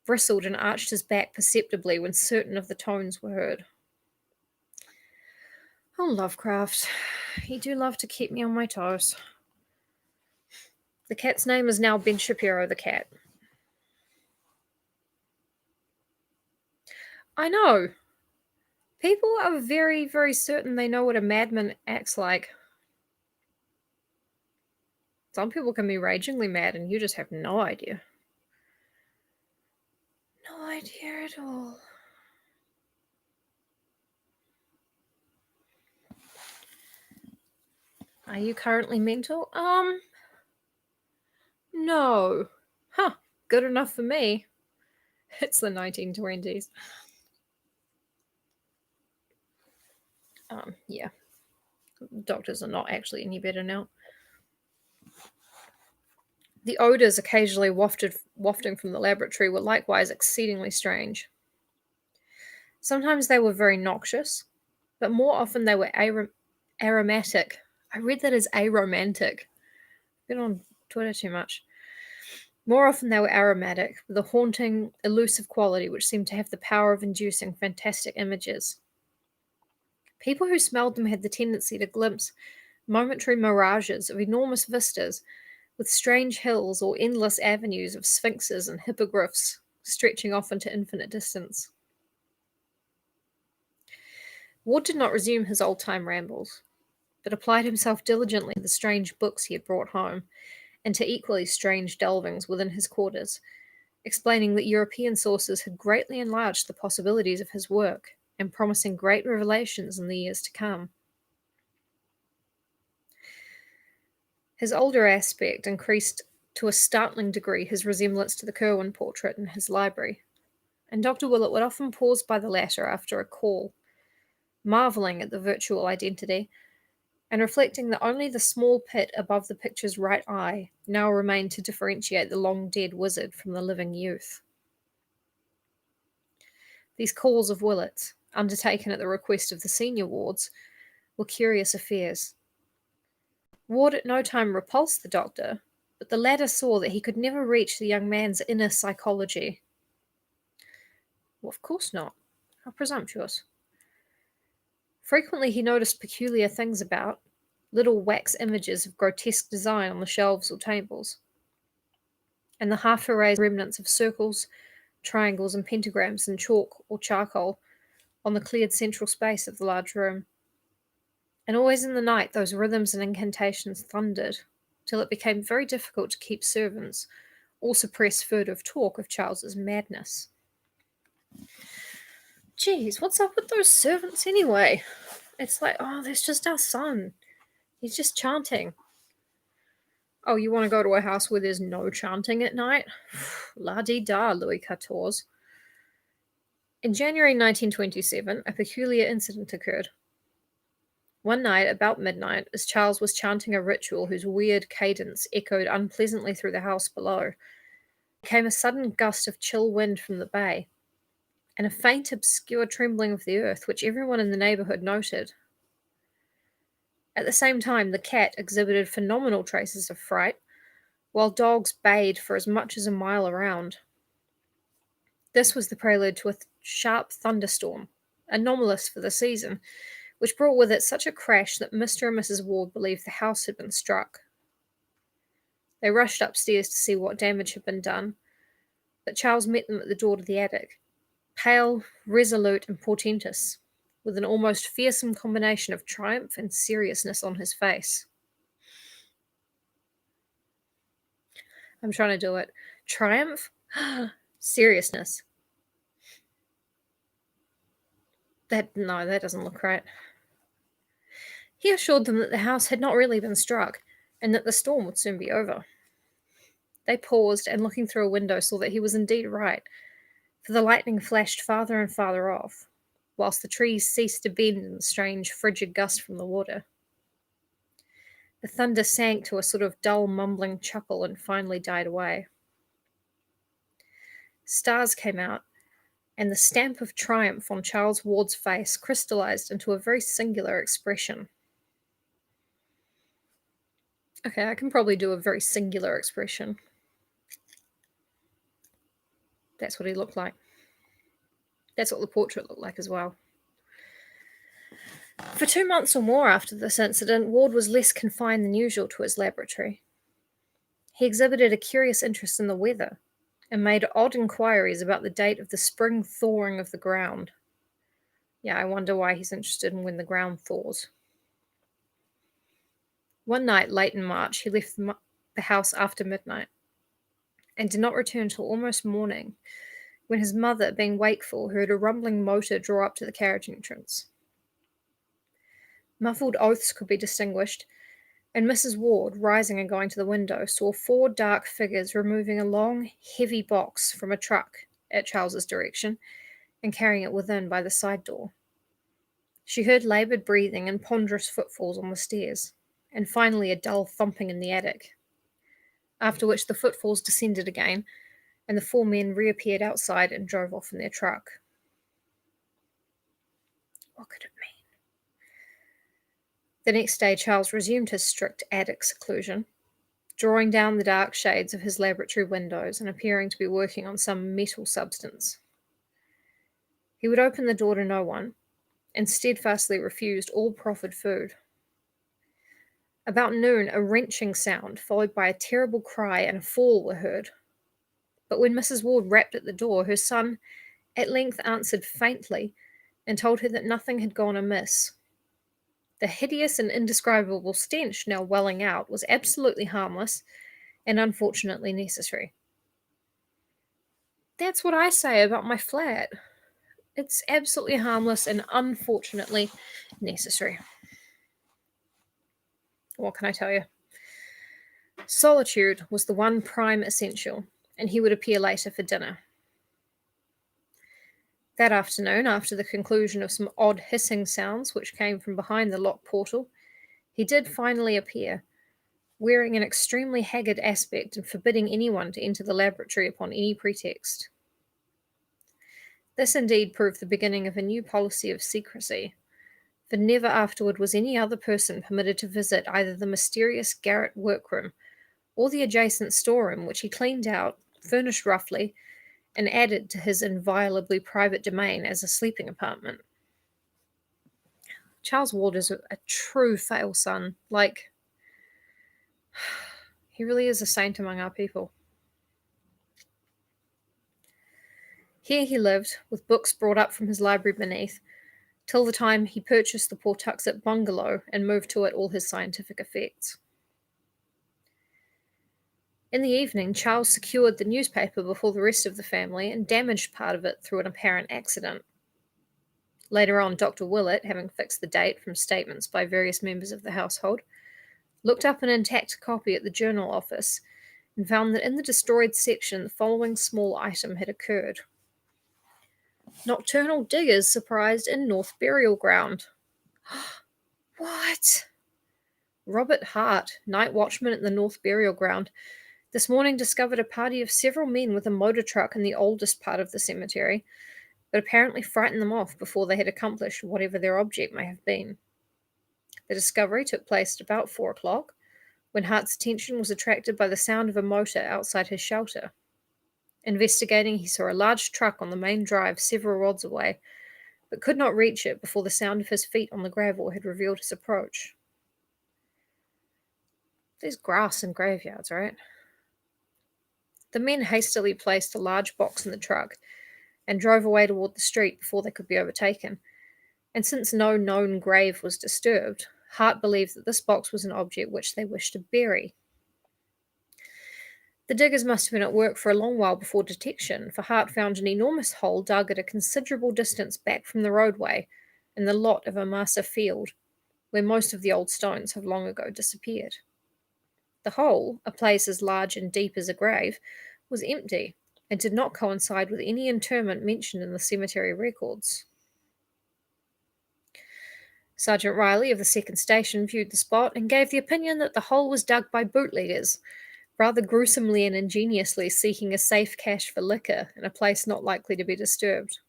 bristled and arched his back perceptibly when certain of the tones were heard. Oh, Lovecraft, you do love to keep me on my toes. The cat's name is now Ben Shapiro the cat. I know. People are very, very certain they know what a madman acts like. Some people can be ragingly mad and you just have no idea. No idea at all. Are you currently mental? No. Huh. Good enough for me. It's the 1920s. Yeah. Doctors are not actually any better now. The odours occasionally wafting from the laboratory were likewise exceedingly strange. Sometimes they were very noxious, but more often they were aromatic. I read that as aromantic. Been on Twitter too much. More often they were aromatic, with a haunting, elusive quality which seemed to have the power of inducing fantastic images. People who smelled them had the tendency to glimpse momentary mirages of enormous vistas with strange hills or endless avenues of sphinxes and hippogriffs stretching off into infinite distance. Ward did not resume his old-time rambles, but applied himself diligently to the strange books he had brought home, and to equally strange delvings within his quarters, explaining that European sources had greatly enlarged the possibilities of his work, and promising great revelations in the years to come. His older aspect increased to a startling degree his resemblance to the Curwen portrait in his library, and Dr. Willett would often pause by the latter after a call, marvelling at the virtual identity, and reflecting that only the small pit above the picture's right eye now remained to differentiate the long-dead wizard from the living youth. These calls of Willett's, undertaken at the request of the senior wards, were curious affairs. Ward at no time repulsed the doctor, but the latter saw that he could never reach the young man's inner psychology. Well, of course not. How presumptuous. Frequently he noticed peculiar things about, little wax images of grotesque design on the shelves or tables. and the half-erased remnants of circles, triangles, and pentagrams in chalk or charcoal on the cleared central space of the large room. And always in the night those rhythms and incantations thundered, till it became very difficult to keep servants or suppress furtive talk of Charles's madness. Geez, what's up with those servants anyway? It's like, oh, there's just our son. He's just chanting. Oh, you want to go to a house where there's no chanting at night? La-di-da, Louis XIV. In January 1927, a peculiar incident occurred. One night, about midnight, as Charles was chanting a ritual whose weird cadence echoed unpleasantly through the house below, came a sudden gust of chill wind from the bay, and a faint, obscure trembling of the earth, which everyone in the neighbourhood noted. At the same time, the cat exhibited phenomenal traces of fright, while dogs bayed for as much as a mile around. This was the prelude to a sharp thunderstorm, anomalous for the season, which brought with it such a crash that Mr. and Mrs. Ward believed the house had been struck. They rushed upstairs to see what damage had been done, but Charles met them at the door to the attic, pale, resolute, and portentous, with an almost fearsome combination of triumph and seriousness on his face. I'm trying to do it. Triumph? Seriousness. That doesn't look right. He assured them that the house had not really been struck, and that the storm would soon be over. They paused, and looking through a window saw that he was indeed right, for the lightning flashed farther and farther off, whilst the trees ceased to bend in the strange, frigid gust from the water. The thunder sank to a sort of dull, mumbling chuckle and finally died away. Stars came out, and the stamp of triumph on Charles Ward's face crystallized into a very singular expression. Okay, I can probably do a very singular expression. That's what he looked like. That's what the portrait looked like as well. For 2 months or more after this incident, Ward was less confined than usual to his laboratory. He exhibited a curious interest in the weather, and made odd inquiries about the date of the spring thawing of the ground. Yeah, I wonder why he's interested in when the ground thaws. One night, late in March, he left the house after midnight, and did not return till almost morning, when his mother, being wakeful, heard a rumbling motor draw up to the carriage entrance. Muffled oaths could be distinguished, and Mrs. Ward, rising and going to the window, saw 4 dark figures removing a long, heavy box from a truck at Charles's direction, and carrying it within by the side door. She heard laboured breathing and ponderous footfalls on the stairs, and finally a dull thumping in the attic, after which the footfalls descended again, and the 4 men reappeared outside and drove off in their truck. What could it mean? The next day Charles resumed his strict attic seclusion, drawing down the dark shades of his laboratory windows and appearing to be working on some metal substance. He would open the door to no one, and steadfastly refused all proffered food. About noon, a wrenching sound, followed by a terrible cry and a fall, were heard. But when Mrs. Ward rapped at the door, her son at length answered faintly, and told her that nothing had gone amiss. The hideous and indescribable stench now welling out was absolutely harmless, and unfortunately necessary. That's what I say about my flat. It's absolutely harmless and unfortunately necessary. What can I tell you? Solitude was the one prime essential, and he would appear later for dinner. That afternoon, after the conclusion of some odd hissing sounds which came from behind the locked portal, he did finally appear, wearing an extremely haggard aspect and forbidding anyone to enter the laboratory upon any pretext. This indeed proved the beginning of a new policy of secrecy, for never afterward was any other person permitted to visit either the mysterious garret workroom or the adjacent storeroom, which he cleaned out, furnished roughly, and added to his inviolably private domain as a sleeping apartment. Charles Ward is a true fail son. Like, he really is a saint among our people. Here he lived, with books brought up from his library beneath, till the time he purchased the Pawtuxet bungalow and moved to it all his scientific effects. In the evening, Charles secured the newspaper before the rest of the family and damaged part of it through an apparent accident. Later on, Dr. Willett, having fixed the date from statements by various members of the household, looked up an intact copy at the journal office and found that in the destroyed section the following small item had occurred. Nocturnal diggers surprised in North Burial Ground. What? Robert Hart, night watchman at the North Burial Ground, this morning discovered a party of several men with a motor truck in the oldest part of the cemetery, but apparently frightened them off before they had accomplished whatever their object may have been. The discovery took place at about 4 o'clock, when Hart's attention was attracted by the sound of a motor outside his shelter. Investigating, he saw a large truck on the main drive several rods away, but could not reach it before the sound of his feet on the gravel had revealed his approach. There's grass in graveyards, right? The men hastily placed a large box in the truck and drove away toward the street before they could be overtaken. And since no known grave was disturbed, Hart believed that this box was an object which they wished to bury. The diggers must have been at work for a long while before detection, for Hart found an enormous hole dug at a considerable distance back from the roadway in the lot of a Massa field, where most of the old stones have long ago disappeared. The hole, a place as large and deep as a grave, was empty and did not coincide with any interment mentioned in the cemetery records. Sergeant Riley of the 2nd Station viewed the spot and gave the opinion that the hole was dug by bootleggers, rather gruesomely and ingeniously seeking a safe cache for liquor in a place not likely to be disturbed.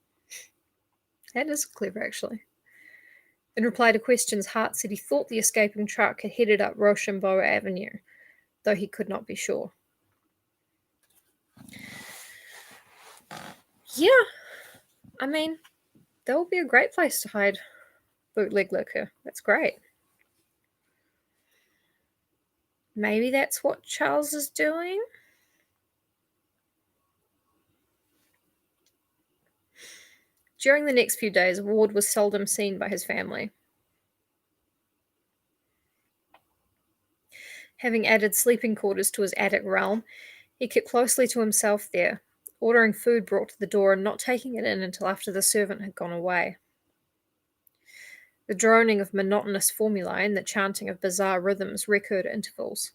That is clever, actually. In reply to questions, Hart said he thought the escaping truck had headed up Rochambeau Avenue, though he could not be sure. Yeah, I mean, that would be a great place to hide bootleg liquor. That's great. Maybe that's what Charles is doing? During the next few days, Ward was seldom seen by his family. Having added sleeping quarters to his attic realm, he kept closely to himself there, ordering food brought to the door and not taking it in until after the servant had gone away. The droning of monotonous formulae and the chanting of bizarre rhythms recurred at intervals,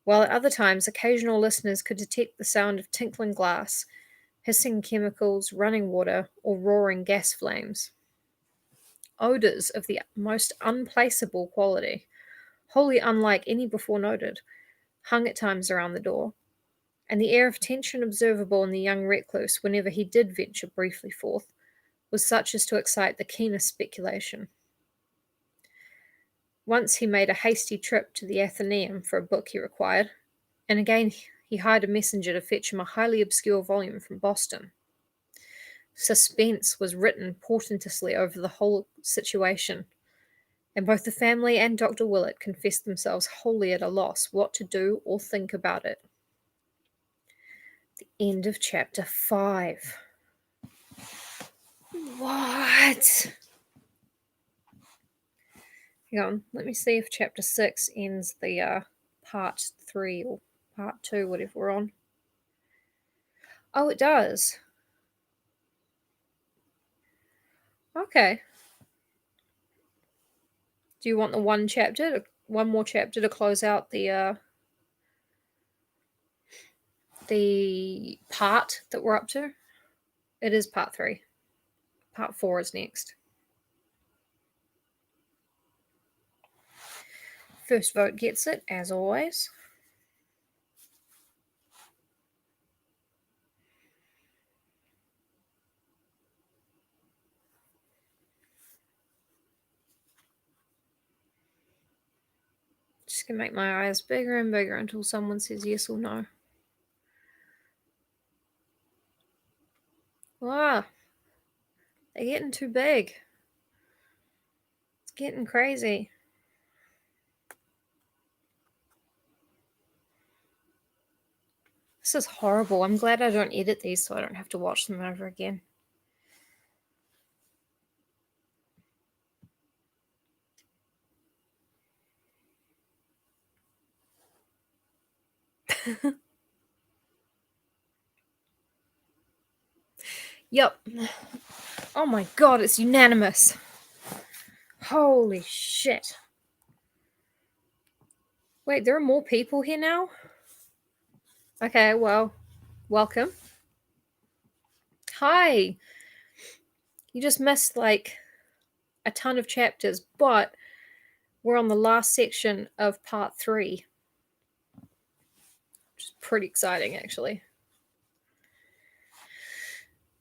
while at other times occasional listeners could detect the sound of tinkling glass, hissing chemicals, running water, or roaring gas flames. Odours of the most unplaceable quality, wholly unlike any before noted, hung at times around the door, and the air of tension observable in the young recluse whenever he did venture briefly forth was such as to excite the keenest speculation. Once he made a hasty trip to the Athenaeum for a book he required, and again he hired a messenger to fetch him a highly obscure volume from Boston. Suspense was written portentously over the whole situation, and both the family and Dr. Willett confessed themselves wholly at a loss what to do or think about it. The end of chapter 5. What? Hang on, let me see if chapter 6 ends the part 3 or part 2, whatever we're on. Oh, it does. Okay. Do you want the one more chapter to close out the part that we're up to? It is part 3. Part 4 is next. First vote gets it, as always. Just gonna make my eyes bigger and bigger until someone says yes or no. Wow. They're getting too big. It's getting crazy. This is horrible. I'm glad I don't edit these so I don't have to watch them over again. Yep. Oh my god, it's unanimous. Holy shit. Wait, there are more people here now? Okay, well, welcome. Hi. You just missed like a ton of chapters, but we're on the last section of part 3, which is pretty exciting actually.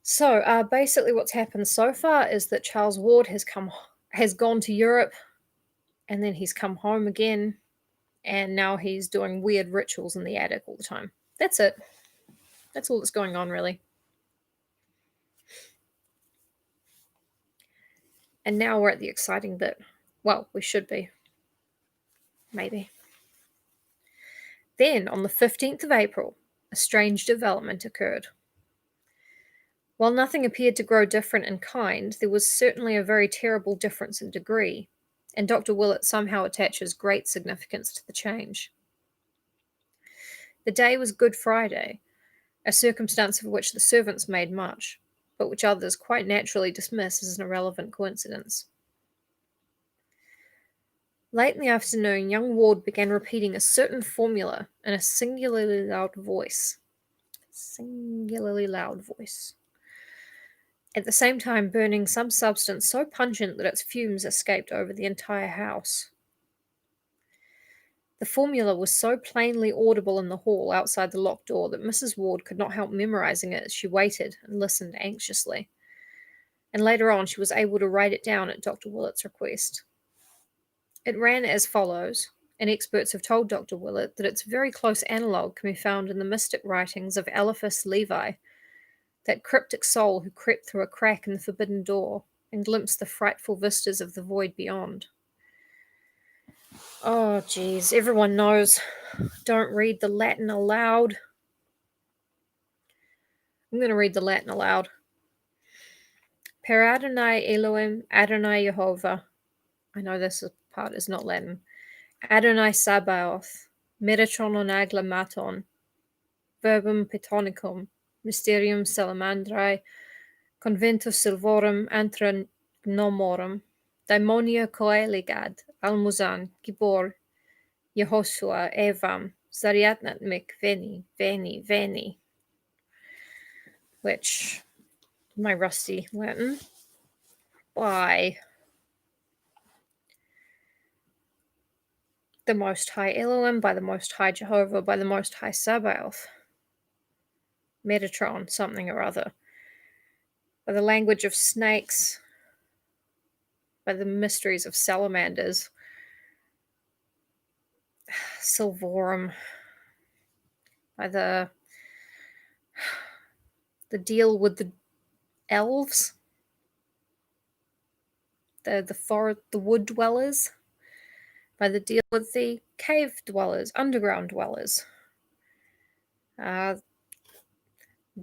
So basically what's happened so far is that Charles Ward has gone to Europe, and then he's come home again, and now he's doing weird rituals in the attic all the time. That's it. That's all that's going on, really. And now we're at the exciting bit. Well, we should be. Maybe. Then, on the 15th of April, a strange development occurred. While nothing appeared to grow different in kind, there was certainly a very terrible difference in degree, and Dr. Willett somehow attaches great significance to the change. The day was Good Friday, a circumstance of which the servants made much, but which others quite naturally dismiss as an irrelevant coincidence. Late in the afternoon, young Ward began repeating a certain formula in a singularly loud voice. At the same time burning some substance so pungent that its fumes escaped over the entire house. The formula was so plainly audible in the hall outside the locked door that Mrs. Ward could not help memorizing it as she waited and listened anxiously. And later on she was able to write it down at Dr. Willett's request. It ran as follows, and experts have told Dr. Willett that its very close analogue can be found in the mystic writings of Eliphas Levi, that cryptic soul who crept through a crack in the forbidden door and glimpsed the frightful vistas of the void beyond. Oh, geez, everyone knows. Don't read the Latin aloud. I'm going to read the Latin aloud. Per Adonai Elohim, Adonai Yehovah. I know this part is not Latin. Adonai Sabaoth, Metatron Aglamaton, Verbum Petonicum, Mysterium Salamandrae, Conventus Silvorum Antra Gnomorum, Daimonia Coeligad, Almuzan, Gibor, Yehoshua, Evam, Zariatnatmik, Veni, which, my rusty Latin, by the Most High Elohim, by the Most High Jehovah, by the Most High Sabaoth, Metatron, something or other, by the language of snakes, by the mysteries of salamanders, Silvorum, by the deal with the elves, the wood dwellers, by the deal with the cave dwellers, underground dwellers,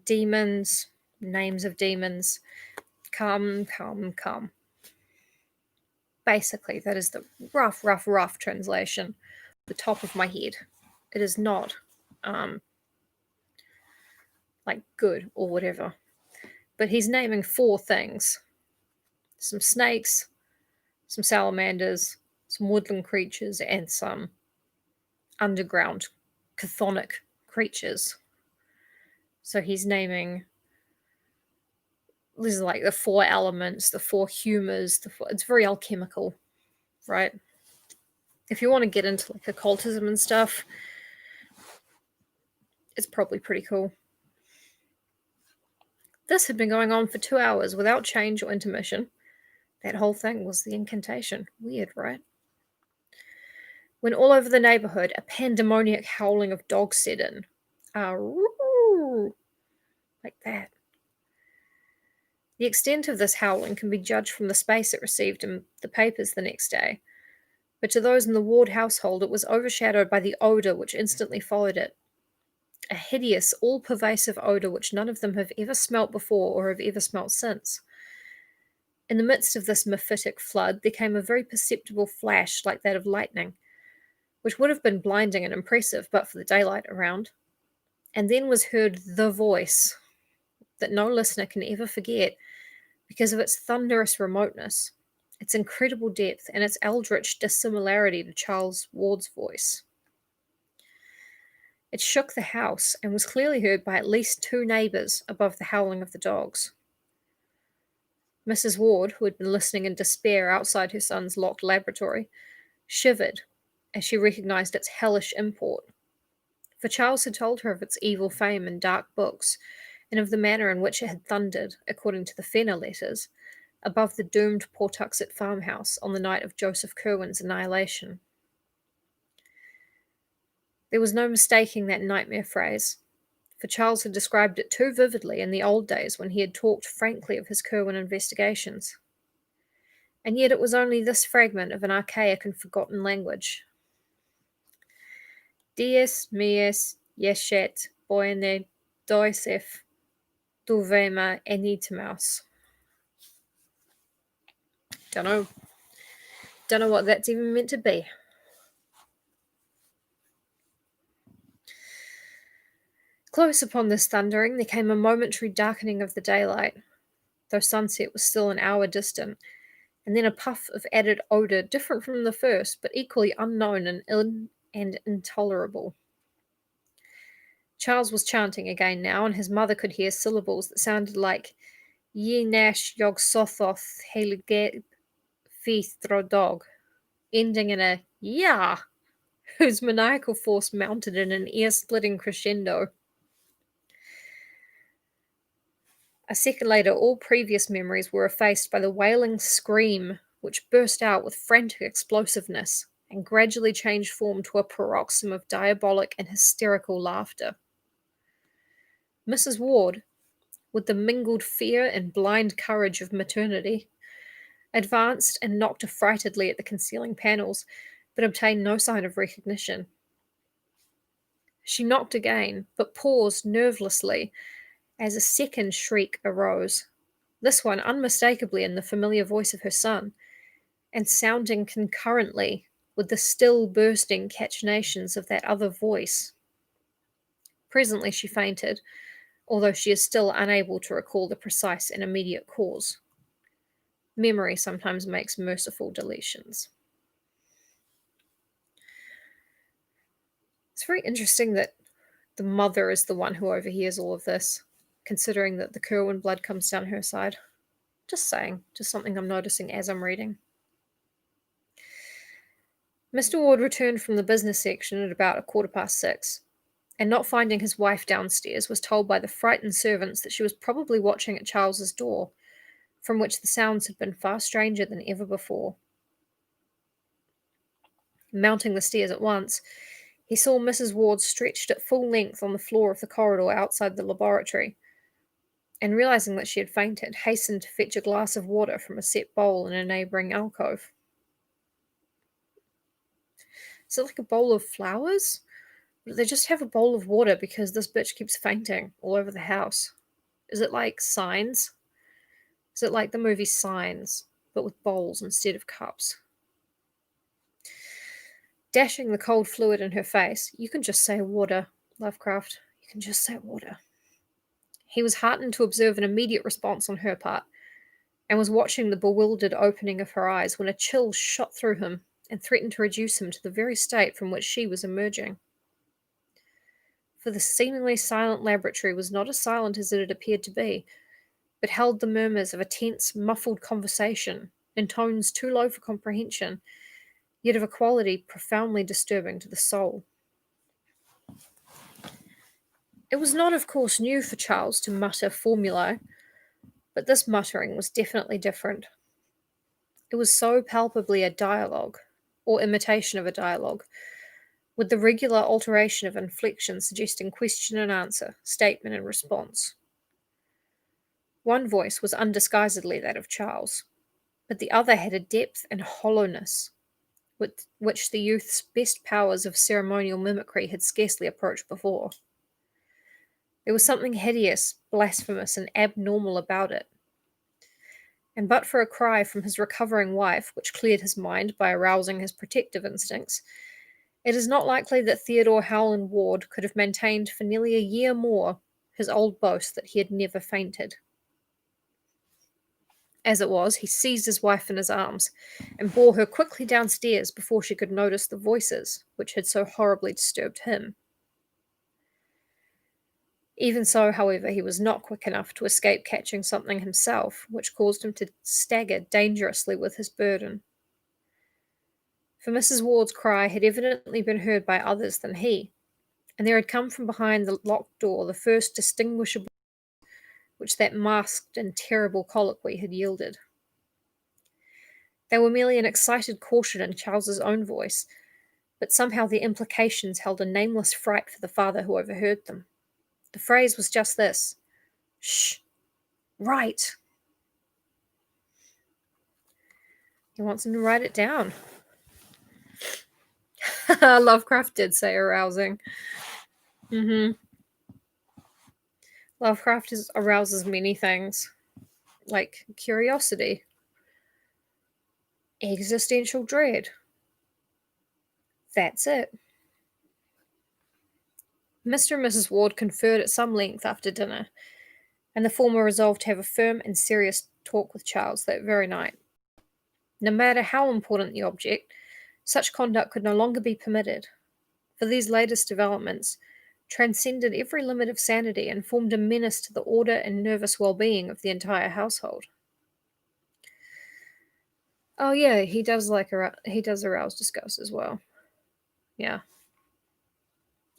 demons, names of demons. Come. Basically, that is the rough translation. The top of my head. It is not like good or whatever. But he's naming 4 things. Some snakes, some salamanders, some woodland creatures, and some underground chthonic creatures. So he's naming, this is like the 4 elements, the 4 humors, it's very alchemical, right? If you want to get into like occultism and stuff, it's probably pretty cool. This had been going on for 2 hours without change or intermission. That whole thing was the incantation. Weird, right? When all over the neighborhood, a pandemoniac howling of dogs set in. Like that. The extent of this howling can be judged from the space it received in the papers the next day, but to those in the Ward household it was overshadowed by the odour which instantly followed it. a hideous, all-pervasive odour which none of them have ever smelt before or have ever smelt since. In the midst of this mephitic flood, there came a very perceptible flash like that of lightning, which would have been blinding and impressive but for the daylight around. And then was heard the voice that no listener can ever forget because of its thunderous remoteness, its incredible depth, and its eldritch dissimilarity to Charles Ward's voice. It shook the house and was clearly heard by at least 2 neighbours above the howling of the dogs. Mrs. Ward, who had been listening in despair outside her son's locked laboratory, shivered as she recognised its hellish import, for Charles had told her of its evil fame in dark books, and of the manner in which it had thundered, according to the Fenner letters, above the doomed Pawtuxet farmhouse on the night of Joseph Curwen's annihilation. There was no mistaking that nightmare phrase, for Charles had described it too vividly in the old days when he had talked frankly of his Curwen investigations. And yet it was only this fragment of an archaic and forgotten language. Dies mies jeshet boine doisef duvema enitmaus. Don't know what that's even meant to be. Close upon this thundering, there came a momentary darkening of the daylight, though sunset was still an hour distant, and then a puff of added odour different from the first, but equally unknown and intolerable. Charles was chanting again now, and his mother could hear syllables that sounded like Ye nash yog sothoth helige feith drodog, ending in a yah, whose maniacal force mounted in an ear-splitting crescendo. A second later, all previous memories were effaced by the wailing scream which burst out with frantic explosiveness and gradually changed form to a paroxysm of diabolic and hysterical laughter. Mrs. Ward, with the mingled fear and blind courage of maternity, advanced and knocked affrightedly at the concealing panels, but obtained no sign of recognition. She knocked again, but paused nervelessly as a second shriek arose, this one unmistakably in the familiar voice of her son, and sounding concurrently with the still bursting cachinnations of that other voice. Presently she fainted, although she is still unable to recall the precise and immediate cause. Memory sometimes makes merciful deletions. It's very interesting that the mother is the one who overhears all of this, considering that the Curwen blood comes down her side. Just saying, just something I'm noticing as I'm reading. Mr. Ward returned from the business section at about 6:15, and not finding his wife downstairs, was told by the frightened servants that she was probably watching at Charles's door, from which the sounds had been far stranger than ever before. Mounting the stairs at once, he saw Mrs. Ward stretched at full length on the floor of the corridor outside the laboratory, and realizing that she had fainted, hastened to fetch a glass of water from a set bowl in a neighbouring alcove. Is it like a bowl of flowers? Or do they just have a bowl of water because this bitch keeps fainting all over the house? Is it like Signs? Is it like the movie Signs, but with bowls instead of cups? Dashing the cold fluid in her face, you can just say water, Lovecraft. You can just say water. He was heartened to observe an immediate response on her part, and was watching the bewildered opening of her eyes when a chill shot through him and threatened to reduce him to the very state from which she was emerging. For the seemingly silent laboratory was not as silent as it had appeared to be, but held the murmurs of a tense, muffled conversation in tones too low for comprehension, yet of a quality profoundly disturbing to the soul. It was not, of course, new for Charles to mutter formulae, but this muttering was definitely different. It was so palpably a dialogue, or imitation of a dialogue, with the regular alteration of inflection suggesting question and answer, statement and response. One voice was undisguisedly that of Charles, but the other had a depth and hollowness which the youth's best powers of ceremonial mimicry had scarcely approached before. There was something hideous, blasphemous, and abnormal about it. And but for a cry from his recovering wife, which cleared his mind by arousing his protective instincts, it is not likely that Theodore Howland Ward could have maintained for nearly a year more his old boast that he had never fainted. As it was, he seized his wife in his arms and bore her quickly downstairs before she could notice the voices which had so horribly disturbed him. Even so, however, he was not quick enough to escape catching something himself, which caused him to stagger dangerously with his burden. For Mrs. Ward's cry had evidently been heard by others than he, and there had come from behind the locked door the first distinguishable which that masked and terrible colloquy had yielded. They were merely an excited caution in Charles's own voice, but somehow the implications held a nameless fright for the father who overheard them. The phrase was just this: "Shh, write." He wants him to write it down. Lovecraft did say arousing. Lovecraft arouses many things, like curiosity, existential dread. That's it. Mr. and Mrs. Ward conferred at some length after dinner, and the former resolved to have a firm and serious talk with Charles that very night. No matter how important the object, such conduct could no longer be permitted, for these latest developments transcended every limit of sanity and formed a menace to the order and nervous well-being of the entire household. Oh yeah, he does arouse disgust as well. Yeah.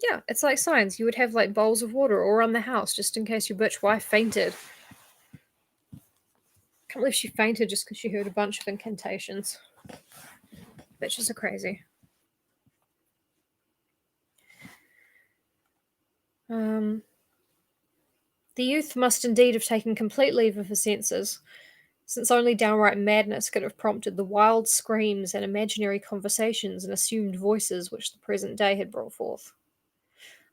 Yeah, it's like signs. You would have like bowls of water all around the house just in case your bitch wife fainted. Can't believe she fainted just because she heard a bunch of incantations. Bitches are crazy. The youth must indeed have taken complete leave of his senses, since only downright madness could have prompted the wild screams and imaginary conversations and assumed voices which the present day had brought forth.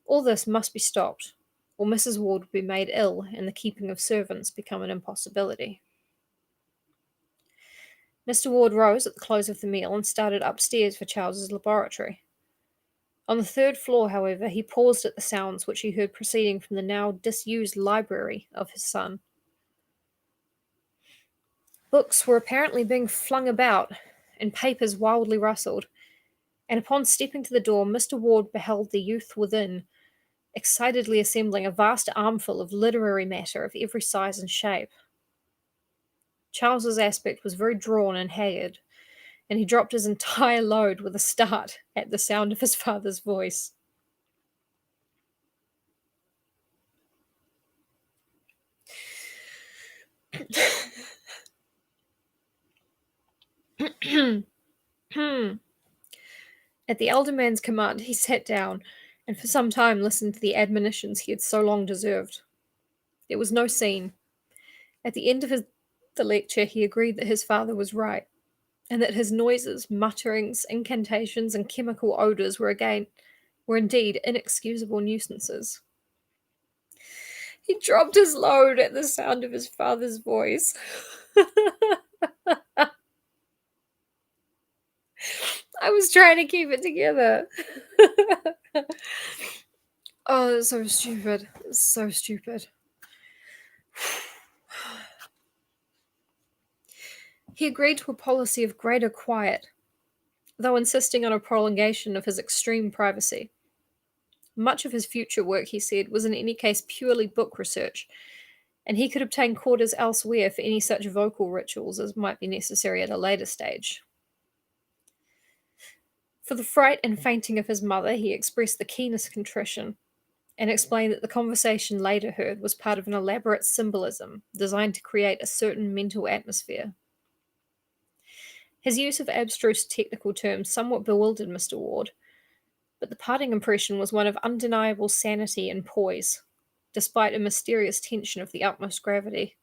All this must be stopped, or Mrs. Ward would be made ill and the keeping of servants become an impossibility. Mr. Ward rose at the close of the meal and started upstairs for Charles's laboratory. On the third floor, however, he paused at the sounds which he heard proceeding from the now disused library of his son. Books were apparently being flung about, and papers wildly rustled, and upon stepping to the door, Mr. Ward beheld the youth within, excitedly assembling a vast armful of literary matter of every size and shape. Charles's aspect was very drawn and haggard, and he dropped his entire load with a start at the sound of his father's voice. At the elder man's command, he sat down, and for some time listened to the admonitions he had so long deserved. There was no scene. At the end of the lecture, he agreed that his father was right, and that his noises, mutterings, incantations, and chemical odours were indeed inexcusable nuisances. He dropped his load at the sound of his father's voice. I was trying to keep it together. Oh, that's so stupid. It's so stupid. He agreed to a policy of greater quiet, though insisting on a prolongation of his extreme privacy. Much of his future work, he said, was in any case purely book research, and he could obtain quarters elsewhere for any such vocal rituals as might be necessary at a later stage. For the fright and fainting of his mother, he expressed the keenest contrition, and explained that the conversation later heard was part of an elaborate symbolism designed to create a certain mental atmosphere. His use of abstruse technical terms somewhat bewildered Mr. Ward, but the parting impression was one of undeniable sanity and poise, despite a mysterious tension of the utmost gravity.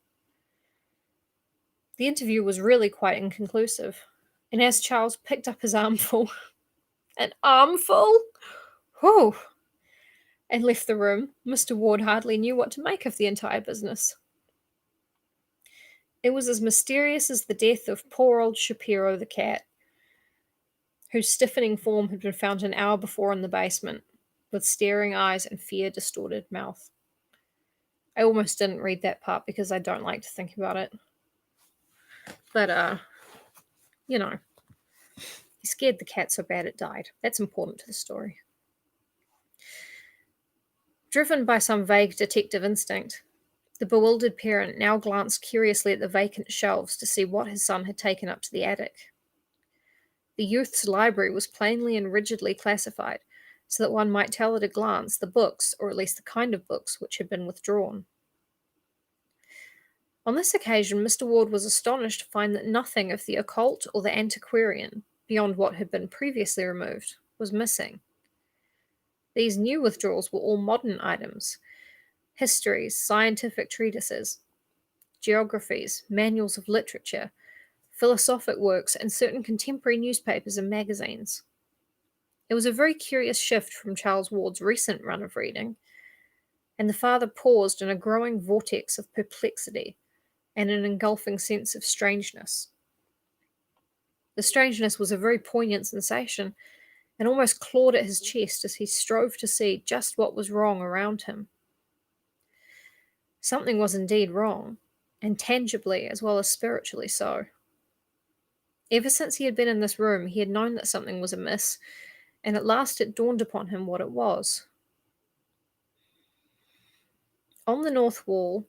The interview was really quite inconclusive, and as Charles picked up his armful, an armful? Whew! and left the room, Mr. Ward hardly knew what to make of the entire business. It was as mysterious as the death of poor old Shapiro the cat, whose stiffening form had been found an hour before in the basement, with staring eyes and fear-distorted mouth. I almost didn't read that part because I don't like to think about it. But, you know, he scared the cat so bad it died. That's important to the story. Driven by some vague detective instinct, the bewildered parent now glanced curiously at the vacant shelves to see what his son had taken up to the attic. The youth's library was plainly and rigidly classified, so that one might tell at a glance the books, or at least the kind of books, which had been withdrawn. On this occasion, Mr. Ward was astonished to find that nothing of the occult or the antiquarian, beyond what had been previously removed, was missing. These new withdrawals were all modern items: histories, scientific treatises, geographies, manuals of literature, philosophic works, and certain contemporary newspapers and magazines. It was a very curious shift from Charles Ward's recent run of reading, and the father paused in a growing vortex of perplexity and an engulfing sense of strangeness. The strangeness was a very poignant sensation, and almost clawed at his chest as he strove to see just what was wrong around him. Something was indeed wrong, and tangibly as well as spiritually so. Ever since he had been in this room, he had known that something was amiss, and at last it dawned upon him what it was. On the north wall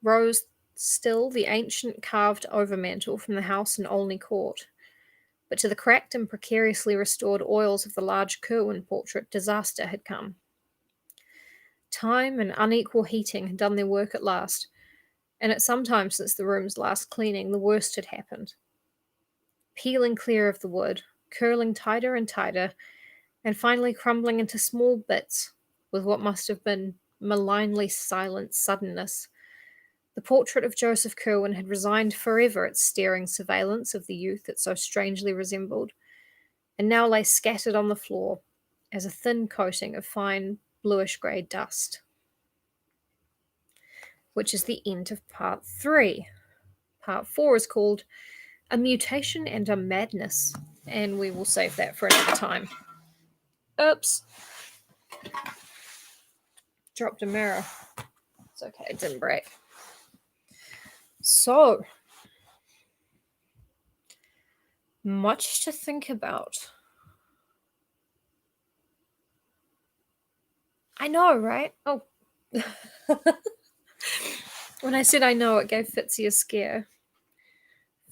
rose still the ancient carved overmantel from the house in Olney Court, but to the cracked and precariously restored oils of the large Curwen portrait disaster had come. Time and unequal heating had done their work at last, and at some time since the room's last cleaning the worst had happened. Peeling clear of the wood, curling tighter and tighter, and finally crumbling into small bits with what must have been malignly silent suddenness, the portrait of Joseph Curwen had resigned forever its staring surveillance of the youth it so strangely resembled, and now lay scattered on the floor as a thin coating of fine bluish-grey dust. Which is the end of part 3. Part 4 is called A Mutation and a Madness, and we will save that for another time. Oops. Dropped a mirror. It's okay, it didn't break. So, much to think about. I know, right? Oh. When I said I know, it gave Fitzy a scare.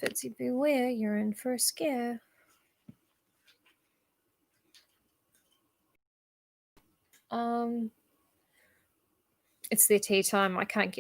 Fitzy, beware, you're in for a scare. It's their tea time. I can't get